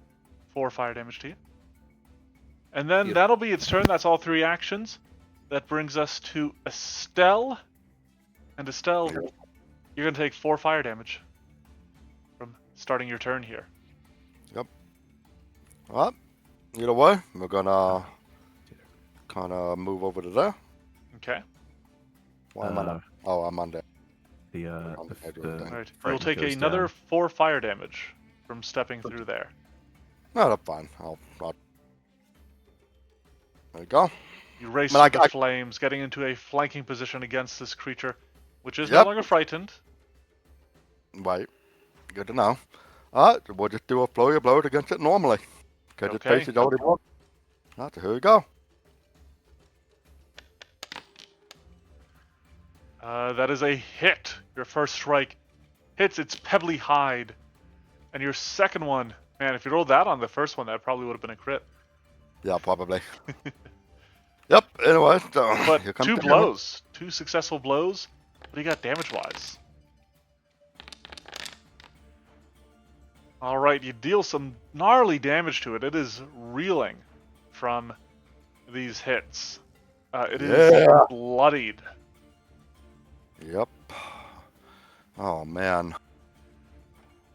4 fire damage to you. And then that'll be its turn. That's all 3 actions. That brings us to Estelle. And Estelle, you're going to take 4 fire damage from starting your turn here. Yep. Well, either way, we're gonna kind of move over to there. Okay. Why am I not? Oh, I'm on there. Alright. You'll take another 4 fire damage from stepping through there. No, that's fine. I'll... There you go. You race through the flames, getting into a flanking position against this creature, which is no longer frightened. Right. Good to know. Alright, we'll just do a flurry of blows against it normally. Because its face is already broken. Alright, so here we go. That is a hit. Your first strike hits its pebbly hide. And your second one, man, if you rolled that on the first one, that probably would have been a crit. Yeah, probably. Yep, anyway. So but 2 blows. 2 successful blows. What do you got damage-wise? Alright, you deal some gnarly damage to it. It is reeling from these hits. It is bloodied. Yep. Oh, man.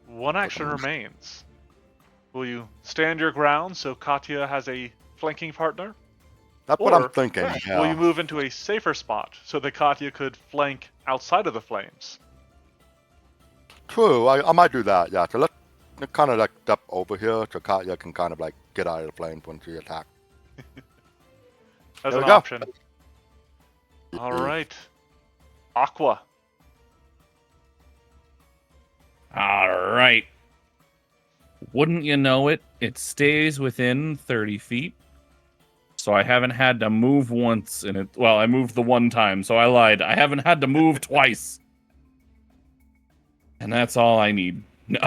1 action remains. Will you stand your ground so Katya has a flanking partner? That's what I'm thinking. Yeah. Will you move into a safer spot so that Katya could flank outside of the flames? True, I might do that, yeah. So kind of like step over here so Katya can kind of like get out of the flames when she attacks. As There an we go. option. All right. Aqua. All right. Wouldn't you know it? It stays within 30 feet. So I haven't had to move once in it. Well, I moved the one time, so I lied. I haven't had to move twice. And that's all I need. No.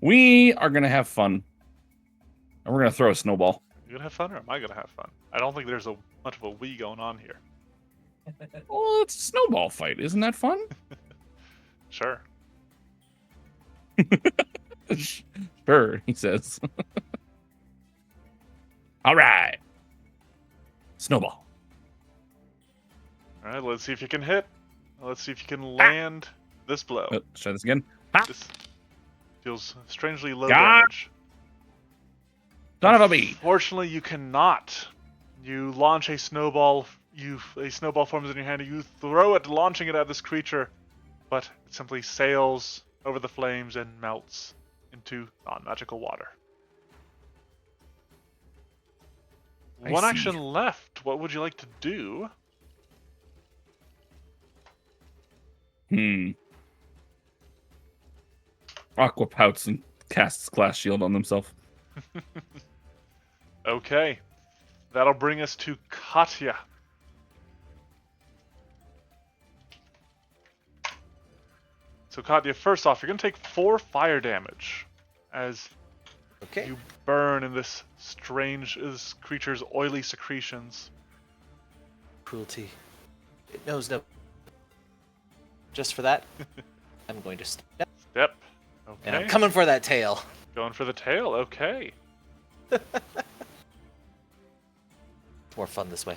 We are going to have fun. And we're going to throw a snowball. You gonna have fun, or am I gonna have fun? I don't think there's much of a we going on here. Well, it's a snowball fight. Isn't that fun? Sure. Sure, he says. All right. Snowball. All right. Let's see if you can hit. Let's see if you can land this blow. Let's try this again. Ha! This feels strangely low God. damage. Son of a bee. Fortunately, you cannot. You launch a snowball. A snowball forms in your hand. You throw it, launching it at this creature, but it simply sails over the flames and melts into non-magical water. I One see. action left. What would you like to do? Aqua pouts and casts Glass Shield on himself. Okay. That'll bring us to Katya. So Katya, first off, you're going to take 4 fire damage as Okay. you burn in this creature's oily secretions. Cruelty. It knows no. Just for that, I'm going to step. Step. And I'm Okay. coming for that tail. Going for the tail. Okay. It's more fun this way.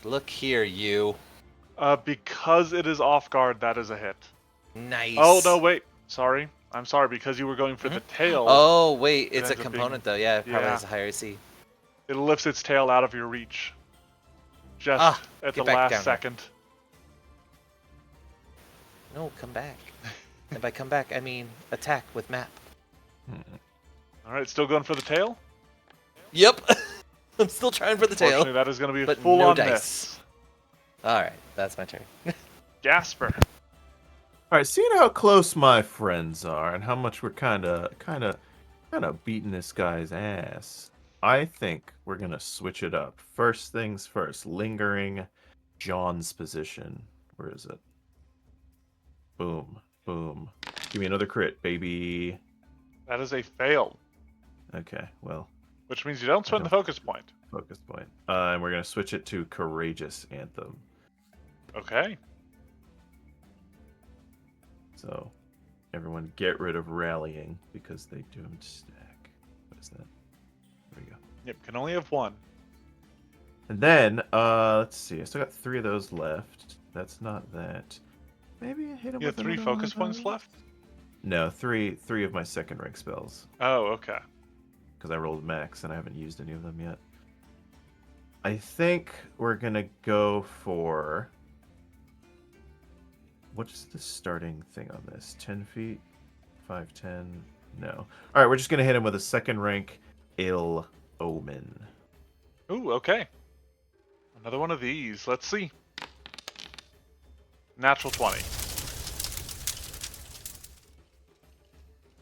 Look here, you. Because it is off guard, that is a hit. Nice. Oh, no, wait. Sorry. I'm sorry, because you were going for the tail. Oh, wait. It's a ends up component, though. Yeah, it probably Yeah. has a higher AC. It lifts its tail out of your reach. Just at the get back last down here. second. No, come back. And by come back, I mean attack with map. Alright, still going for the tail? Yep. I'm still trying for the tail. Unfortunately, that is going to be a but full-on no miss. dice. Alright, that's my turn. Gasper. All right, seeing how close my friends are and how much we're kind of beating this guy's ass, I think we're gonna switch it up. First things first, lingering John's position. Where is it? Boom, boom. Give me another crit, baby. That is a fail, Okay, well, which means you don't spend the focus point. focus point. And we're gonna switch it to Courageous Anthem. Okay. So, everyone get rid of rallying because they doomed stack. What is that? There we go. Yep, can only have one. And then, let's see. I still got 3 of those left. That's not that. Maybe I hit him You have with 3 another focus one of points those? left? No, three of my second rank spells. Oh, okay. Because I rolled max and I haven't used any of them yet. I think we're gonna go for... What's the starting thing on this? 10 feet? 5, 10? No. Alright, we're just gonna hit him with a second rank Ill Omen. Ooh, okay. Another one of these. Let's see. Natural 20.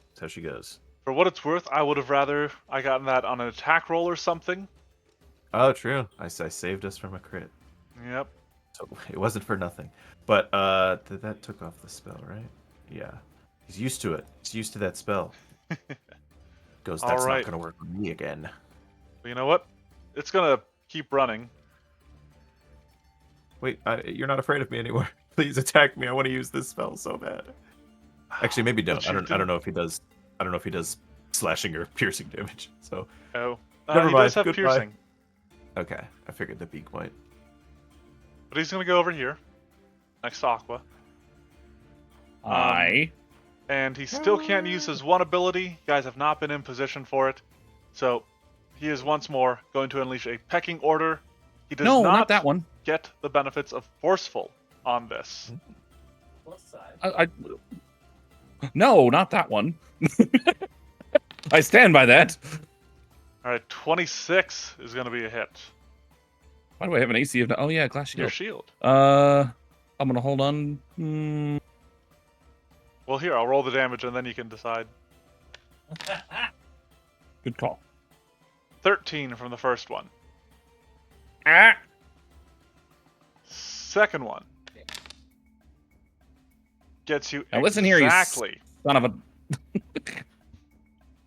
That's how she goes. For what it's worth, I would have rather I gotten that on an attack roll or something. Oh, true. I saved us from a crit. Yep. So it wasn't for nothing. But that took off the spell, right? Yeah. He's used to it. He's used to that spell. Goes, that's All right. not going to work for me again. But you know what? It's gonna keep running. Wait, you're not afraid of me anymore. Please attack me. I want to use this spell so bad. Actually, maybe don't. But I you don't know if he does. I don't know if he does slashing or piercing damage. So Oh. Never He mind. does have Goodbye. piercing. okay, I figured the beak might. But he's gonna go over here. Next to Aqua. And he still can't use his one ability. You guys have not been in position for it. So he is once more going to unleash a pecking order. He does No, not not that one. get the benefits of forceful on this. I No, not that one. I stand by that. All right, 26 is going to be a hit. Why do I have an AC of? Oh yeah, glass Your shield. shield. I'm gonna hold on. Well, here, I'll roll the damage and then you can decide. Good call. 13 from the first one. Ah. Second one gets you Now listen here, exactly. you son of a.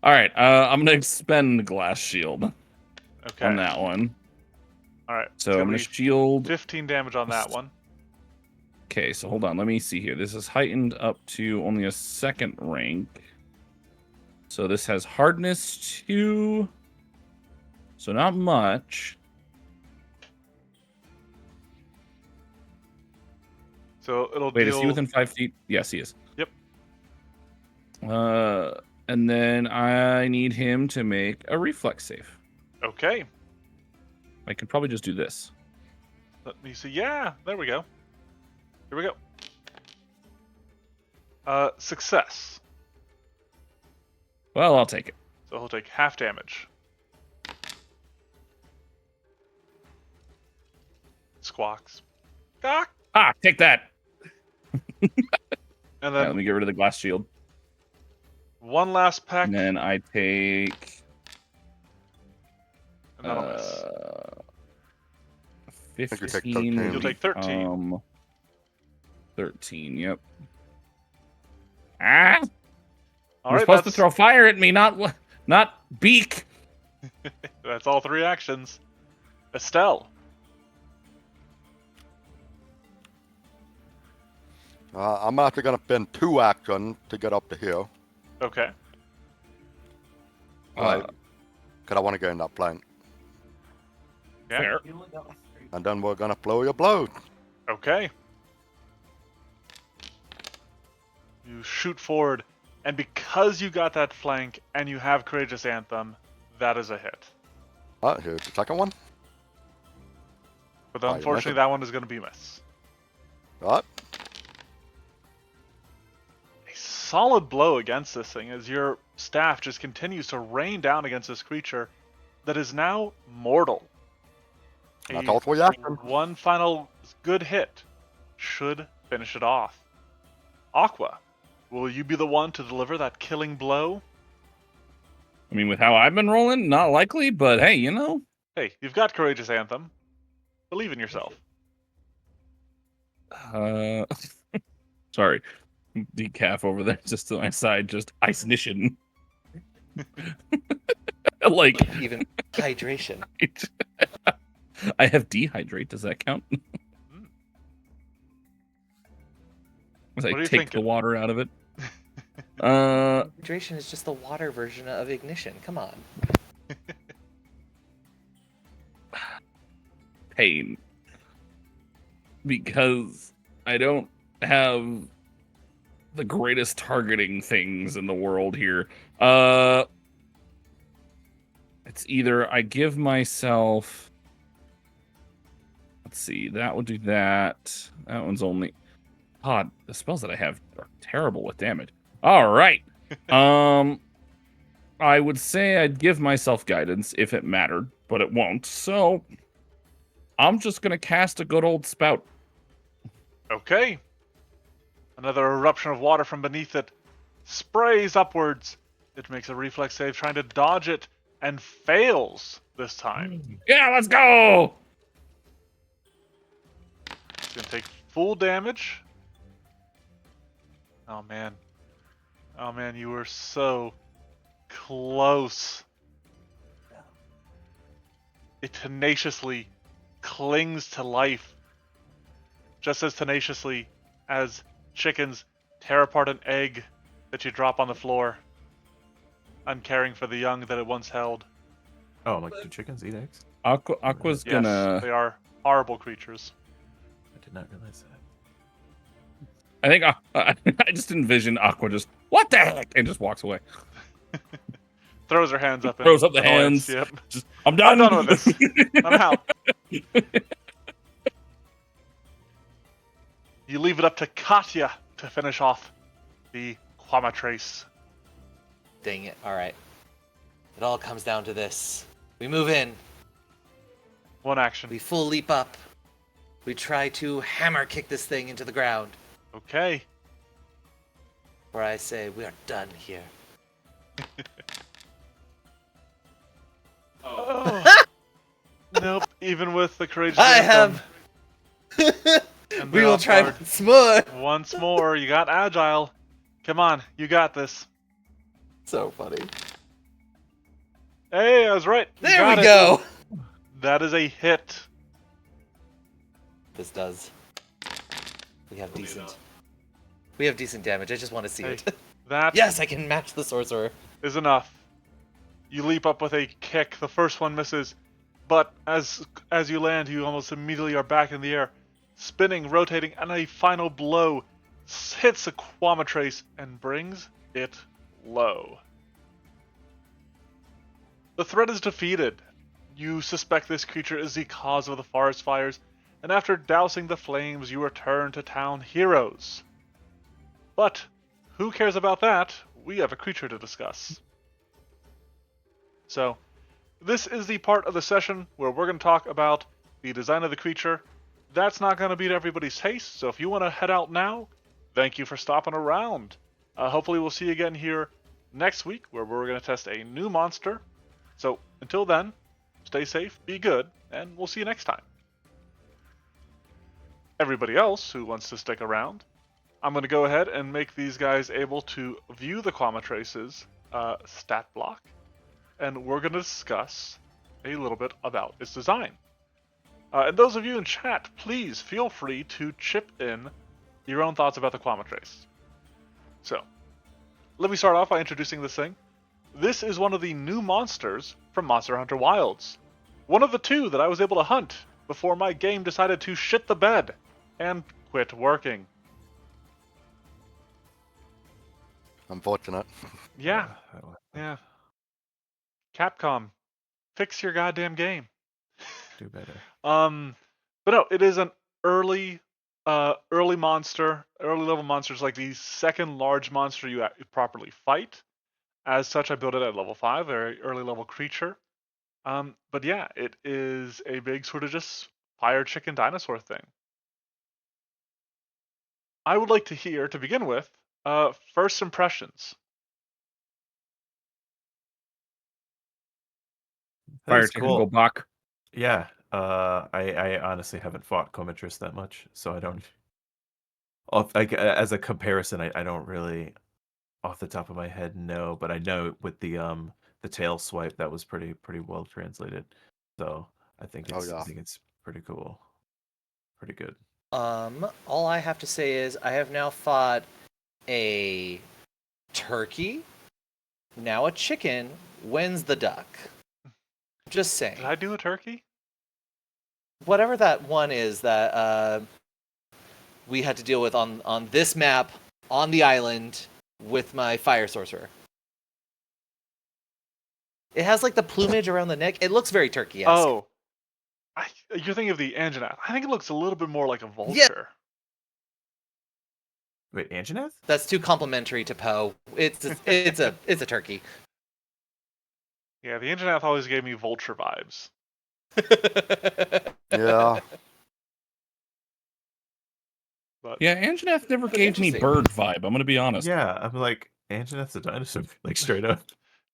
All right, I'm gonna expend glass shield Okay. on that one. All right. So I'm gonna shield 15 damage on that one. Okay, so hold on. Let me see here. This is heightened up to only a 2nd rank. So this has hardness 2. So not much. So it'll Wait, deal... is he within 5 feet? Yes, he is. Yep. And then I need him to make a reflex save. Okay. I can probably just do this. Let me see. Yeah, there we go. Here we go. Success. Well, I'll take it. So he'll take half damage. Squawks. Gawk. Ah, take that. And Yeah, then let me get rid of the glass shield. one last peck, And then I take and that'll miss. 15. you take 13. You'll take 13. 13, yep. Ah! All You're right, supposed to throw fire at me, not beak. That's all 3 actions. Estelle. I'm actually going to spend 2 action to get up to here. Okay. Right. Because I want to get in that flank. Yeah. Fair. And then we're going to blow your blow. Okay. You shoot forward, and because you got that flank and you have Courageous Anthem, that is a hit. Here's the second one. But you unfortunately, missed it. that one is going to be a miss. Right. A solid blow against this thing as your staff just continues to rain down against this creature that is now mortal. That's all 3 actions. One final good hit should finish it off. Aqua, will you be the one to deliver that killing blow? I mean, with how I've been rolling, not likely, but hey, you know. Hey, you've got Courageous Anthem. Believe in yourself. Sorry. Decaf over there just to my side, just ice-nition. Like, Even hydration. I have dehydrate. Does that count? As I What are you take thinking? the water out of it. Hydration is just the water version of ignition. Come on. Pain. Because I don't have the greatest targeting things in the world here. It's either I give myself... Let's see, that would do that. That one's only... God, the spells that I have are terrible with damage. All right. I would say I'd give myself guidance if it mattered, but it won't. So I'm just going to cast a good old spout. Okay. Another eruption of water from beneath it sprays upwards. It makes a reflex save trying to dodge it and fails this time. Yeah, let's go! It's going to take full damage. Oh, man. Oh, man, you were so close. It tenaciously clings to life, just as tenaciously as chickens tear apart an egg that you drop on the floor, uncaring for the young that it once held. Oh, like, do chickens eat eggs? Aqua's Yes, gonna... they are horrible creatures. I did not realize that. I think I just envision Aqua just, what the heck? And just walks away. Throws her hands up. Throws up the annoyance. hands. Yep. Just, I'm done. I'm done with this. I'm out. You leave it up to Katya to finish off the Quematrice. Dang it. All right. It all comes down to this. We move in. One action. We full leap up. We try to hammer kick this thing into the ground. Okay. Where I say, we are done here. Oh. Nope. Even with the courageous I anthem have. and We the will off try guard. once more. Once more. You got agile. Come on. You got this. So funny. Hey, I was right. You There got we it. go. That is a hit. This does. We have decent damage. I just want to see Hey, it. that Yes, I can match the sorcerer. is enough. You leap up with a kick. The first one misses, but as you land, you almost immediately are back in the air, spinning, rotating, and a final blow hits a Quematrice and brings it low. The threat is defeated. You suspect this creature is the cause of the forest fires, and after dousing the flames, you return to town heroes. But who cares about that? We have a creature to discuss. So, this is the part of the session where we're going to talk about the design of the creature. That's not going to beat everybody's taste, so if you want to head out now, thank you for stopping around. Hopefully we'll see you again here next week, where we're going to test a new monster. So, until then, stay safe, be good, and we'll see you next time. Everybody else who wants to stick around, I'm going to go ahead and make these guys able to view the Quematrice's stat block, and we're going to discuss a little bit about its design. And those of you in chat, please feel free to chip in your own thoughts about the Quematrice. So, let me start off by introducing this thing. This is one of the new monsters from Monster Hunter Wilds. One of the two that I was able to hunt before my game decided to shit the bed and quit working. Unfortunate. Yeah. Yeah. Capcom, fix your goddamn game. Do better. But no, it is an early monster. Early level monster is like the second large monster you properly fight. As such, I built it at level 5, very early level creature. But yeah, it is a big sort of just fire chicken dinosaur thing. I would like to hear, to begin with, first impressions. Fire That's chicken go back. Yeah. I honestly haven't fought Quematrice that much, so I don't. As a comparison, I don't really, off the top of my head, know, but I know with the tail swipe that was pretty well translated. So I think it's pretty cool, pretty good. All I have to say is I have now fought a turkey, now a chicken. When's the duck? Just saying. Did I do a turkey? Whatever that one is that we had to deal with on this map on the island with my fire sorcerer. It has like the plumage around the neck. It looks very turkey-esque. Oh. You're thinking of the Anjanath. I think it looks a little bit more like a vulture. Wait, Anjanath? That's too complimentary to Poe. It's a turkey. Yeah, the Anjanath always gave me vulture vibes. Yeah. But Yeah, Anjanath never gave me interesting. bird vibe. I'm gonna be honest. Yeah, I'm like, Anjanath's a dinosaur, like straight up.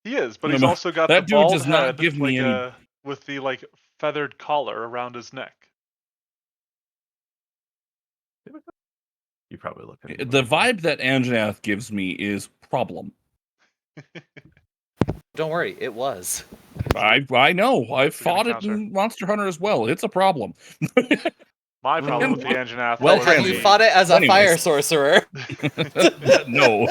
he is, but No, he's no, also got that the dude bald does not head give me any- with the like feathered collar around his neck. You probably look at The vibe that Anjanath gives me is problem. Don't worry, it was. I know. I That's a good fought it encounter. in Monster Hunter as well. It's a problem. My problem with the Anjanath Well, was Have Ramsey. you fought it as a Anyways. fire sorcerer? No.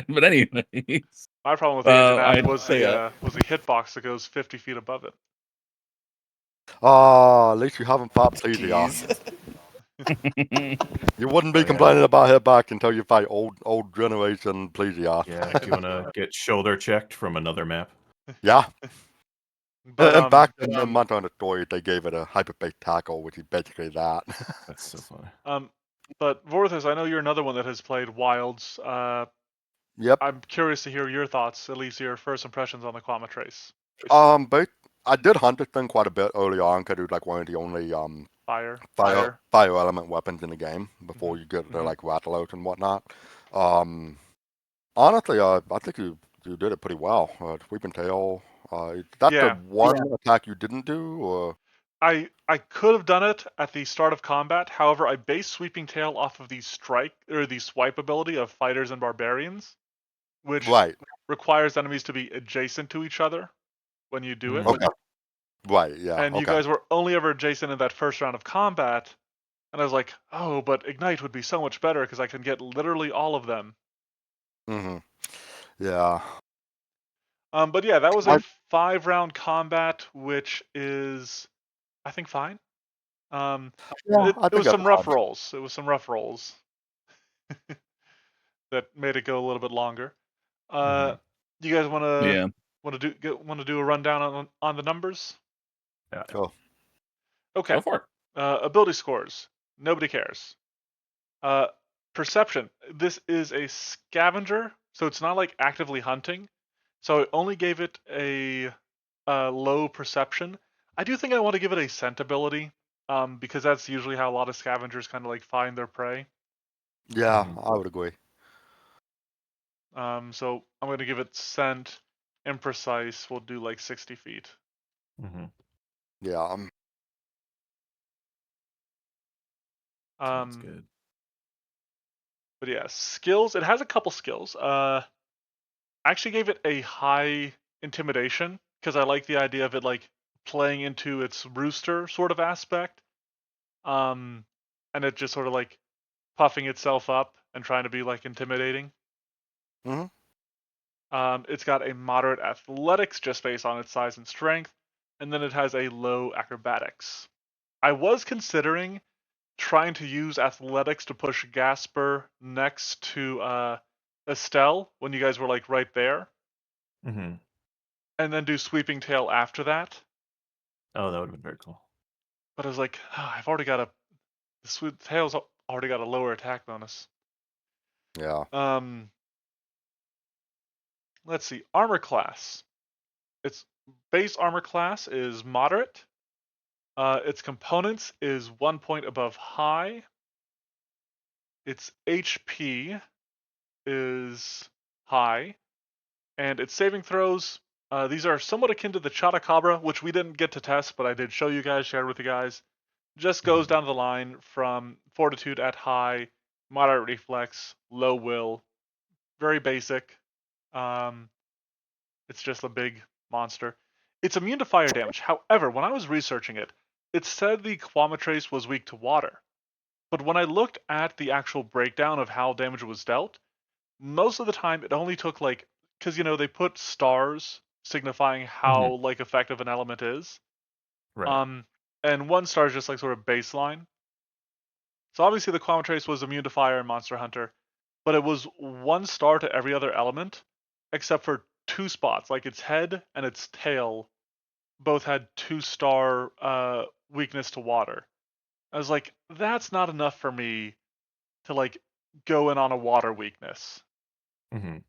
But anyways. my problem with the I'd Anjanath was say, a hitbox that goes 50 feet above it. Oh, at least you haven't fought Plesia. You wouldn't be complaining about hitbox until you fight old generation Plesia. Yeah, do you want to get shoulder checked from another map? Yeah. But, In fact, in the Monster Hunter story, they gave it a hyperbase tackle, which is basically that. That's so funny. but Vorthus, I know you're another one that has played Wilds. Yep. I'm curious to hear your thoughts, at least your first impressions on the Quematrice. But I did hunt this thing quite a bit early on because it was like one of the only Fire. fire element weapons in the game before Mhm. you get to Mhm. like Rathalos and whatnot. Honestly, I think you did it pretty well. Sweeping tail. Is that the Yeah, one attack you didn't do, or I could have done it at the start of combat. However, I based Sweeping Tail off of the strike or the swipe ability of fighters and barbarians, which right? requires enemies to be adjacent to each other when you do it. Mhm. Okay, right, yeah, And you okay. guys were only ever adjacent in that first round of combat. And I was like, oh, but Ignite would be so much better because I can get literally all of them. Mhm. Yeah. But yeah, that was a I, 5-round combat, which is, I think, fine. Um, yeah, it, I it think was that's some rough fine. rolls. It was some rough rolls that made it go a little bit longer. Mhm. You guys Yeah. want to do a rundown on the numbers? Yeah. Cool. Okay. Go for it. Ability scores. Nobody cares. Uh, Perception. This is a scavenger, so it's not like actively hunting. So I only gave it a low perception. I do think I want to give it a scent ability, because that's usually how a lot of scavengers kind of like find their prey. Yeah, Mhm. I would agree. So I'm going to give it scent, imprecise. We'll do like 60 feet. Mhm. Yeah. Sounds Um, good. but yeah, skills. It has a couple skills. I actually gave it a high intimidation because I like the idea of it like playing into its rooster sort of aspect. Um, and it just sort of like puffing itself up and trying to be like intimidating. Mhm. It's got a moderate athletics just based on its size and strength, and then it has a low acrobatics. I was considering trying to use athletics to push Gasper next to Estelle when you guys were like right there, Mhm. and then do sweeping tail after that. Oh, that would have been very cool. But I was like, oh, I've already got the sweep tail's already got a lower attack bonus. Yeah. Um, let's see, armor class. Its base armor class is moderate. Its components is 1 point above high. Its HP is high, and its saving throws. These are somewhat akin to the Chattacabra, which we didn't get to test, but I did show you guys, shared with you guys. Just goes Mhm. down the line from fortitude at high, moderate reflex, low will, very basic. Um, it's just a big monster. It's immune to fire damage. However, when I was researching it, it said the Quamatrace was weak to water. But when I looked at the actual breakdown of how damage was dealt, most of the time it only took like, because they put stars signifying how Mhm. like effective an element is. Right. Um, and one star is just like sort of baseline. So obviously the Quamatrace was immune to fire in Monster Hunter, but it was 1 star to every other element, except for 2 spots, like its head and its tail both had 2-star weakness to water. I was like, that's not enough for me to like go in on a water weakness. Mhm.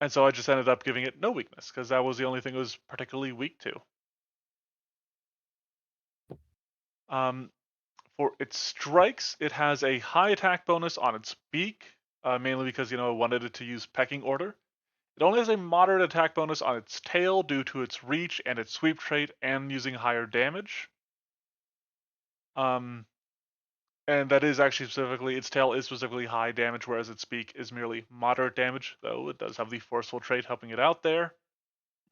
And so I just ended up giving it no weakness because that was the only thing it was particularly weak to. Um, for its strikes, it has a high attack bonus on its beak, mainly because I wanted it to use pecking order. It only has a moderate attack bonus on its tail due to its reach and its sweep trait and using higher damage. Um, and that is actually specifically, its tail is specifically high damage, whereas its beak is merely moderate damage, though it does have the forceful trait helping it out there.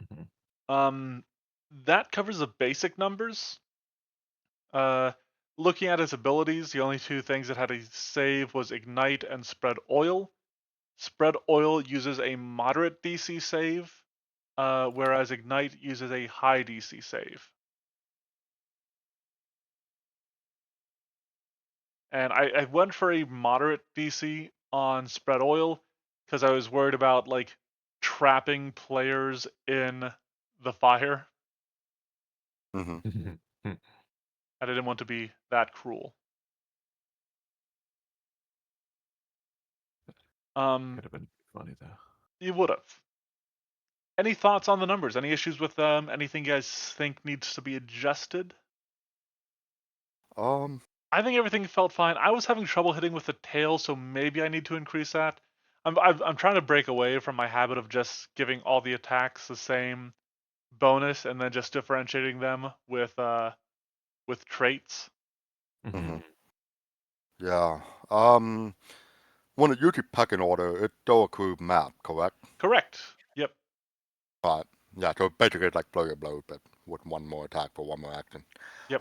Mhm. Um, that covers the basic numbers. Uh, Looking at its abilities, the only two things it had to save was Ignite and Spread Oil. Spread Oil uses a moderate DC save, whereas Ignite uses a high DC save. And I went for a moderate DC on Spread Oil because I was worried about like trapping players in the fire. Mhm. I didn't want to be that cruel. Could Um, have been funny though. You would have. Any thoughts on the numbers? Any issues with them? Anything you guys think needs to be adjusted? I think everything felt fine. I was having trouble hitting with the tail, so maybe I need to increase that. I'm trying to break away from my habit of just giving all the attacks the same bonus and then just differentiating them with traits. Mm-hmm. Yeah. When it usually pack in order, it do a crew map, correct? Correct. Yep. Right. Yeah, so basically it's like blow your blow, but with one more attack for one more action. Yep.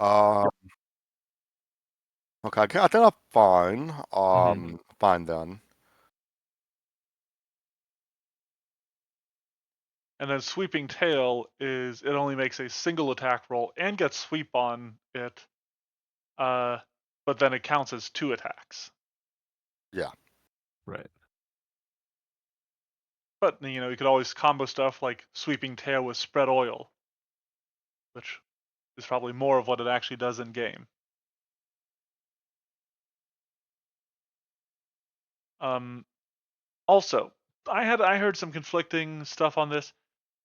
Okay, I think I'm fine. Mhm. Fine then. And then sweeping tail is it only makes a single attack roll and gets sweep on it, but then it counts as 2 attacks. Yeah. Right. But you could always combo stuff like sweeping tail with spread oil, which is probably more of what it actually does in game. Also, I heard some conflicting stuff on this.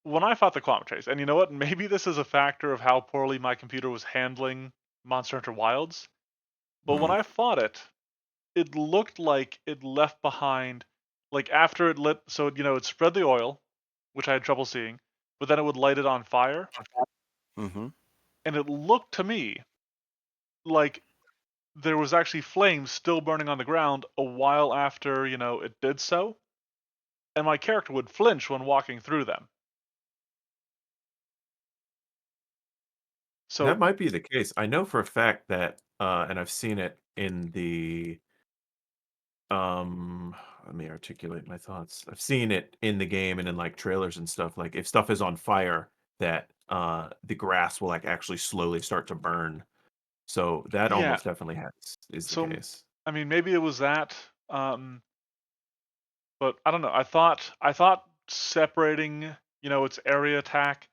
When I fought the Quematrice, and you know what? Maybe this is a factor of how poorly my computer was handling Monster Hunter Wilds. But when I fought it, it looked like it left behind, like after it lit, so it spread the oil, which I had trouble seeing, but then it would light it on fire, Mm-hmm. and it looked to me like there was actually flames still burning on the ground a while after, it did so, and my character would flinch when walking through them. So That might be the case. I know for a fact that, and I've seen it in the um let me articulate my thoughts. I've seen it in the game and in like trailers and stuff. Like if stuff is on fire, that the grass will like actually slowly start to burn. So that yeah, almost definitely is the so case. I mean maybe it was that, but I don't know. I thought separating, its area attack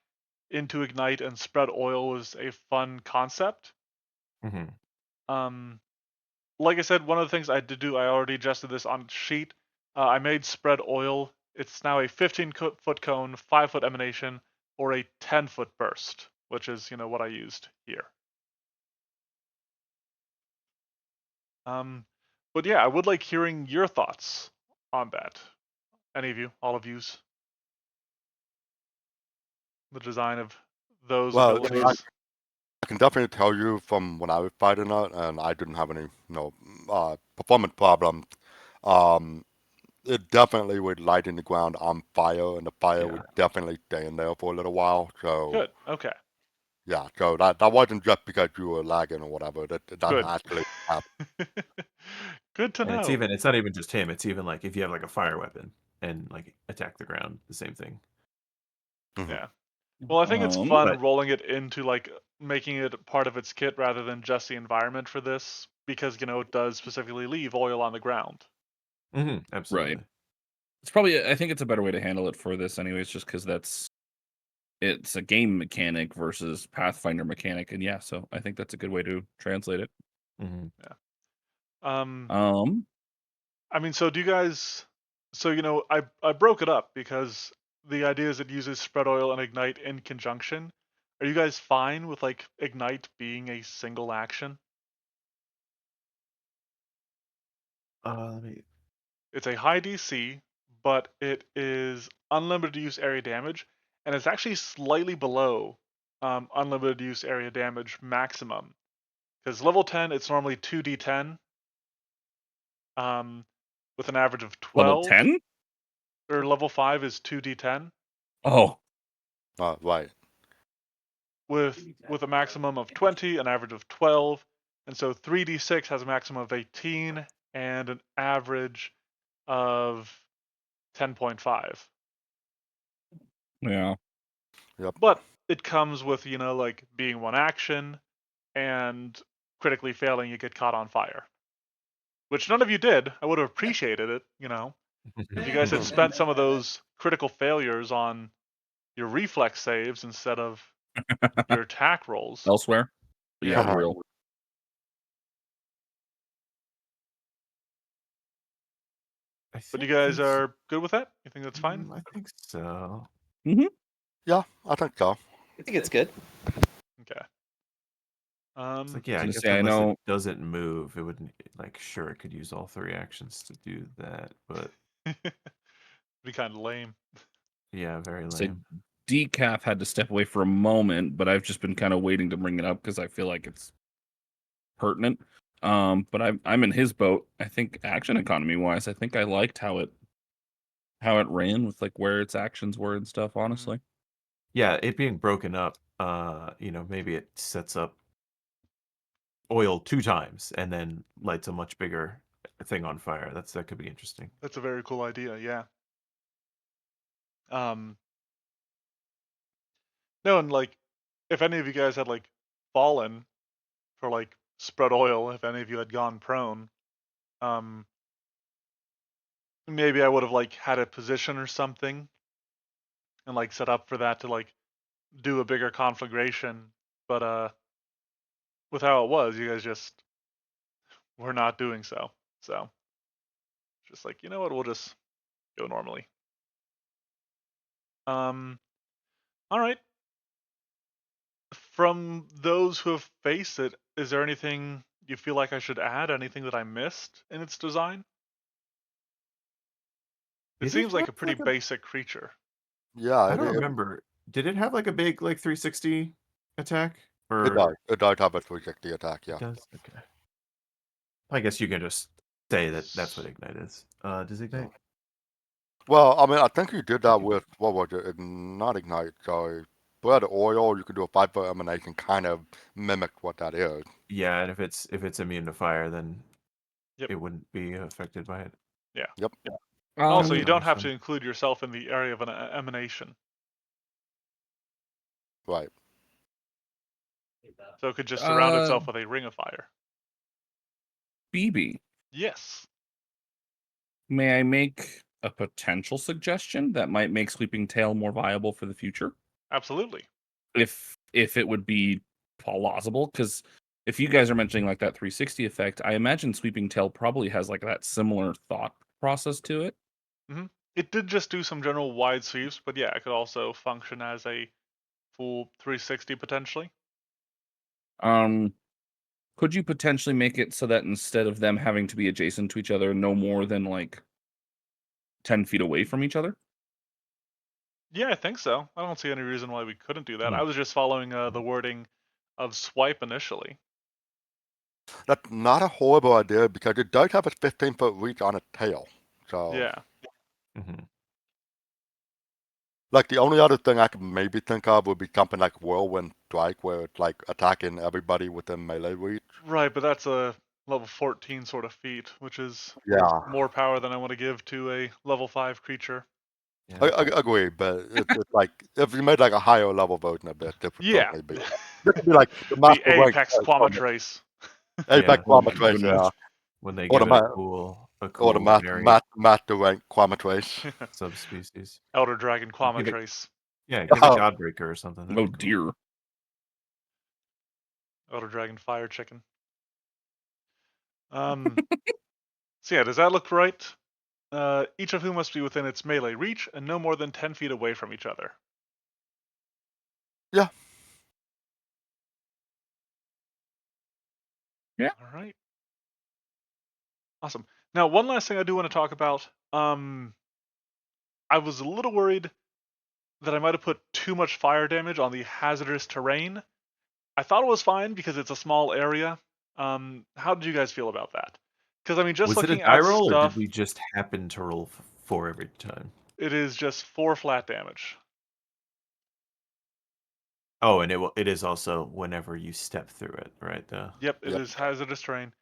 into ignite and spread oil was a fun concept. Hmm. Um, like I said, one of the things I did do, I already adjusted this on sheet. I made spread oil. It's now a 15-foot cone, 5-foot emanation, or a 10-foot burst, which is what I used here. Um, but yeah, I would like hearing your thoughts on that. Any of you, all of yous, the design of those Well, abilities. I can definitely tell you from when I was fighting it, and I didn't have any, performance problems. Um, it definitely would light in the ground on fire, and the fire Yeah. would definitely stay in there for a little while. So Good. Okay. yeah, so that wasn't just because you were lagging or whatever. That Good. actually happened. Good to And know. it's not even just him. It's even like if you have like a fire weapon and like attack the ground, the same thing. Mhm. Yeah. Well, I think it's fun But rolling it into like making it part of its kit rather than just the environment for this because it does specifically leave oil on the ground. absolutely. Right. It's probably, I think it's a better way to handle it for this anyways, just because it's a game mechanic versus Pathfinder mechanic. And yeah, so I think that's a good way to translate it. Hmm. Yeah. Um I mean, so do you guys so I broke it up because the idea is it uses spread oil and ignite in conjunction. Are you guys fine with like ignite being a single action? Let me. It's a high DC, but it is unlimited use area damage, and it's actually slightly below unlimited use area damage maximum. Because level 10, it's normally 2d10, um, with an average of Level 12, 10? or level 5 is 2d10, Oh, Right. with a maximum of 20, an average of 12, and so 3d6 has a maximum of 18 and an average of 10.5. yeah. Yep. But it comes with, like being one action and critically failing, you get caught on fire. Which none of you did. I would have appreciated it, if you guys had spent some of those critical failures on your reflex saves instead of your attack rolls. Elsewhere? Yeah, Yeah. real. I But you think guys that's- are good with that? You think that's fine? I think so. Yeah, I think so. I think it's good. Okay. It's like, yeah, I gonna guess say, I unless know- it doesn't move, it wouldn't, like, sure, it could use all 3 actions to do that, but be kind of lame. yeah, very Say lame. Decaf had to step away for a moment, but I've just been kind of waiting to bring it up because I feel like it's pertinent. But I'm in his boat. I think action economy wise, I think I liked how it ran with like where its actions were and stuff. Honestly, Yeah, it being broken up, maybe it sets up oil 2 times and then lights a much bigger thing on fire. That could be interesting. That's a very cool idea, yeah. Um, no, and like, if any of you guys had like fallen for like spread oil, if any of you had gone prone, um, maybe I would have like had a position or something and like set up for that to like do a bigger conflagration. But with how it was, you guys just were not doing so. So just like, you know what, we'll just go normally. All right. From those who have faced it, is there anything you feel like I should add? Anything that I missed in its design? It Did it seems like have a pretty like a basic creature. Yeah, I it, don't it, remember. Did it have like a big like 360 attack? it Or does. It does have a 360 attack, it yeah. does? Okay. I guess you can just say that that's what Ignite is. Does Ignite? Well, I mean, I think you did that with, what was it? Not Ignite, sorry. Blood oil, you could do a 5-foot emanation, kind of mimic what that is. Yeah, and if it's immune to fire, then Yep. it wouldn't be affected by it. Yeah. Yep. And also, you that don't makes have to sense. include yourself in the area of an emanation. Right. So it could just surround uh, itself with a ring of fire. BB, Yes. may I make a potential suggestion that might make Sweeping Tail more viable for the future? Absolutely. If it would be plausible, because if you guys are mentioning like that 360 effect, I imagine Sweeping Tail probably has like that similar thought process to it. It did just do some general wide sweeps, but yeah, it could also function as a full 360 potentially. Could you potentially make it so that instead of them having to be adjacent to each other, no more than like 10 feet away from each other? Yeah, I think so. I don't see any reason why we couldn't do that. Hmm. I was just following the wording of swipe initially. That's not a horrible idea because it does have a 15-foot reach on its tail. So, Yeah. Hmm. like, the only other thing I could maybe think of would be something like Whirlwind Strike, where it's like attacking everybody within melee reach. Right, but that's a level 14 sort of feat, which is Yeah. more power than I want to give to a level 5 creature. Yeah. I agree, but it's like, if you made like a higher level version of this would Yeah. certainly be. This would be like the The Master Rank. Apex Quematrice. Apex Oh my Quamatrace, goodness. yeah. When they Or give the, it a or the cool variant Master Rank Quamatrace. subspecies. Elder Dragon Give it, Quematrice. yeah, give it Oh, Godbreaker or something. That'd Oh be cool. dear. Elder Dragon Fire Chicken. So yeah, does that look right? Each of whom must be within its melee reach and no more than 10 feet away from each other. yeah. Yeah. All right. Awesome. Now, one last thing I do want to talk about. I was a little worried that I might have put too much fire damage on the hazardous terrain. I thought it was fine because it's a small area. How did you guys feel about that? Because I mean, just Was it a looking die at roll, or did stuff, we just happen to roll 4 every time? it is just 4 flat damage. Oh, and it is also whenever you step through it, right? Yep, it Yep. is hazardous terrain.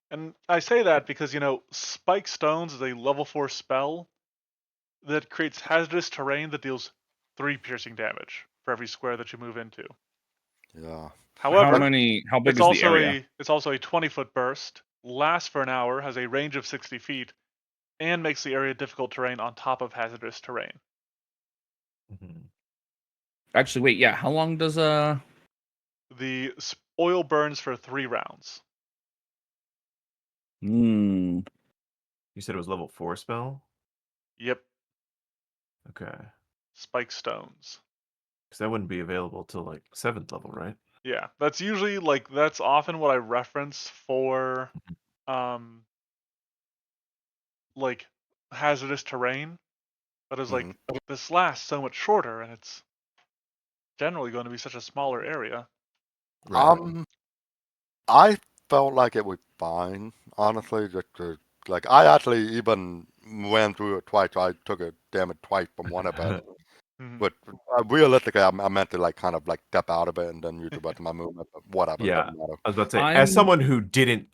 And I say that because, Spike Stones is a level 4 spell that creates hazardous terrain that deals 3 piercing damage for every square that you move into. Yeah. How However, big is the area? it's also a 20-foot burst, lasts for an hour, has a range of 60 feet, and makes the area difficult terrain on top of hazardous terrain. Mhm. Actually, wait, yeah. How long does The oil burns for 3 rounds. Hmm. You said it was level 4 spell? Yep, Okay. spike stones. Because that wouldn't be available till like 7th level, right? Yeah, that's usually that's often what I reference for um like hazardous terrain. But it's Mm-hmm. this lasts so much shorter, and it's generally going to be such a smaller area. Right. I felt like it was fine, honestly. Like I actually even went through it twice. I took a damage twice from one event, Mhm. but realistically, I meant to like kind of like step out of it and then use the rest of my movement. But whatever, it Yeah. doesn't matter. I was about to say, as I'm someone who didn't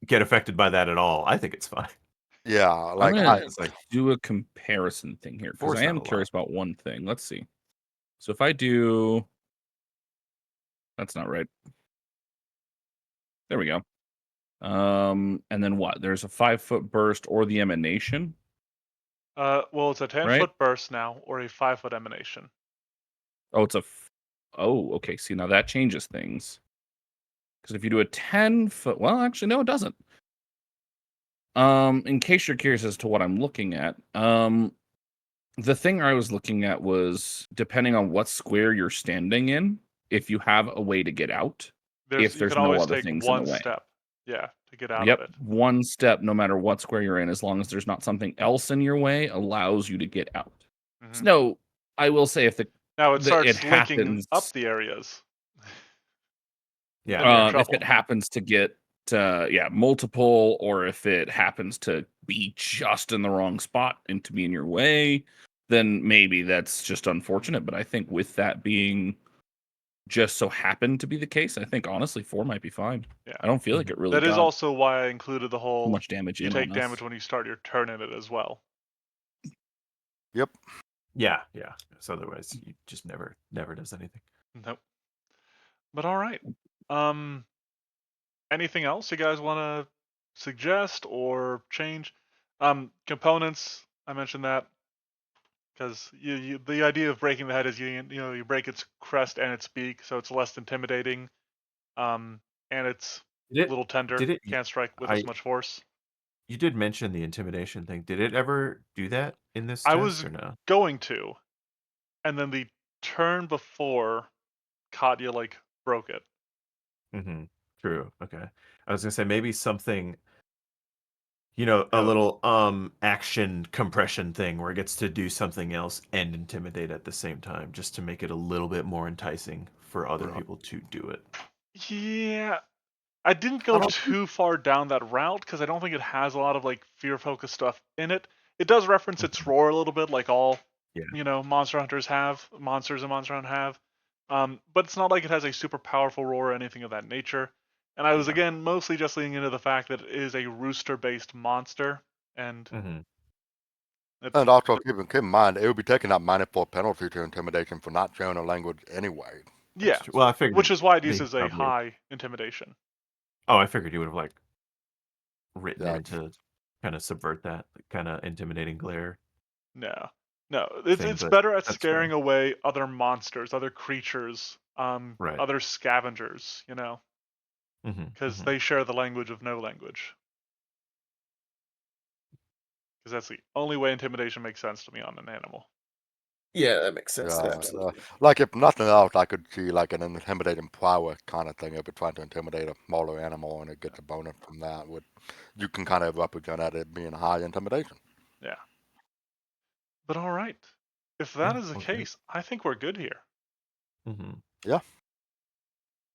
get affected by that at all, I think it's fine. Yeah, I'm like gonna It's like do a comparison thing here because 4's I not am a curious lot. about one thing. Let's see. So if I do, that's not right. There we go. And then what? There's a 5-foot burst or the emanation, Well, it's a right? 10-foot burst now, or a 5-foot emanation. Oh, oh, okay. See, now that changes things. Because if you do a 10-foot, well, actually, no, it doesn't. In case you're curious as to what I'm looking at, the thing I was looking at was depending on what square you're standing in, if you have a way to get out, if You there's can no always other take things in the one way. step, yeah, to get out of Yep, it. one step, no matter what square you're in, as long as there's not something else in your way, allows you to get out. Hmm. So, no, I will say if Now it it starts linking happens, up the areas. Yeah. Then you're in if trouble. it happens to get multiple, or if it happens to be just in the wrong spot and to be in your way, then maybe that's just unfortunate. But I think with that being just so happened to be the case, I think honestly 4 might be fine. Yeah. I don't feel like it really That is got also why I included the too whole much damage you in on take us. damage when you start your turn in it as well. yep. Yeah. So otherwise, you just never does anything. Nope. But all right. Anything else you guys want to suggest or change? Components. I mentioned that because the idea of breaking the head is you break its crest and its beak, so it's less intimidating. And it's Did a little tender. it? Can't strike with as I much force. You did mention the intimidation thing. Did it ever do that in this I test was or no? going to, and then the turn before Katya broke it. Mm-hmm. True. Okay. I was gonna say maybe something, a Yeah. little action compression thing where it gets to do something else and intimidate at the same time, just to make it a little bit more enticing for other people to do it. Yeah, I didn't I go don't. too far down that route because I don't think it has a lot of fear focused stuff in it. It does reference its Mhm. roar a little bit, like all Yeah. Monster Hunters have, monsters in Monster Hunt have. But it's not like it has a super powerful roar or anything of that nature. And I was Yeah. again mostly just leaning into the fact that it is a rooster based monster, and Mm-hmm. it, And also keep in mind, it would be taking that -4 penalty to intimidation for not showing a language anyway. That's yeah, true. Well, I which figured is why it they uses a probably. high intimidation. Oh, I figured you would have written Yeah, in to kind of subvert that kind of intimidating glare No, no, thing, it's but better at that's scaring fair. away other monsters, other creatures, Right. other scavengers, Mm-hmm. because Mm-hmm. they share the language of no language. Because that's the only way intimidation makes sense to me on an animal. Yeah, that makes sense. yeah. Absolutely. Like if nothing else, I could see like an intimidating power kind of thing. If you're trying to intimidate a smaller animal and it gets a bonus from that, you can kind of represent that as being high intimidation. Yeah. But all right, if Yeah. that is the Well, great. case, I think we're good here. Mm-hmm. Yeah.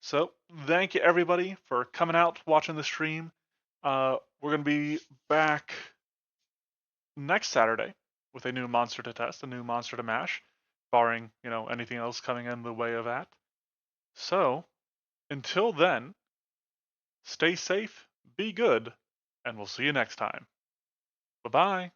So thank you everybody for coming out, watching the stream. We're gonna be back next Saturday with a new monster to test, a new monster to mash, barring anything else coming in the way of that. So until then, stay safe, be good, and we'll see you next time. Bye bye.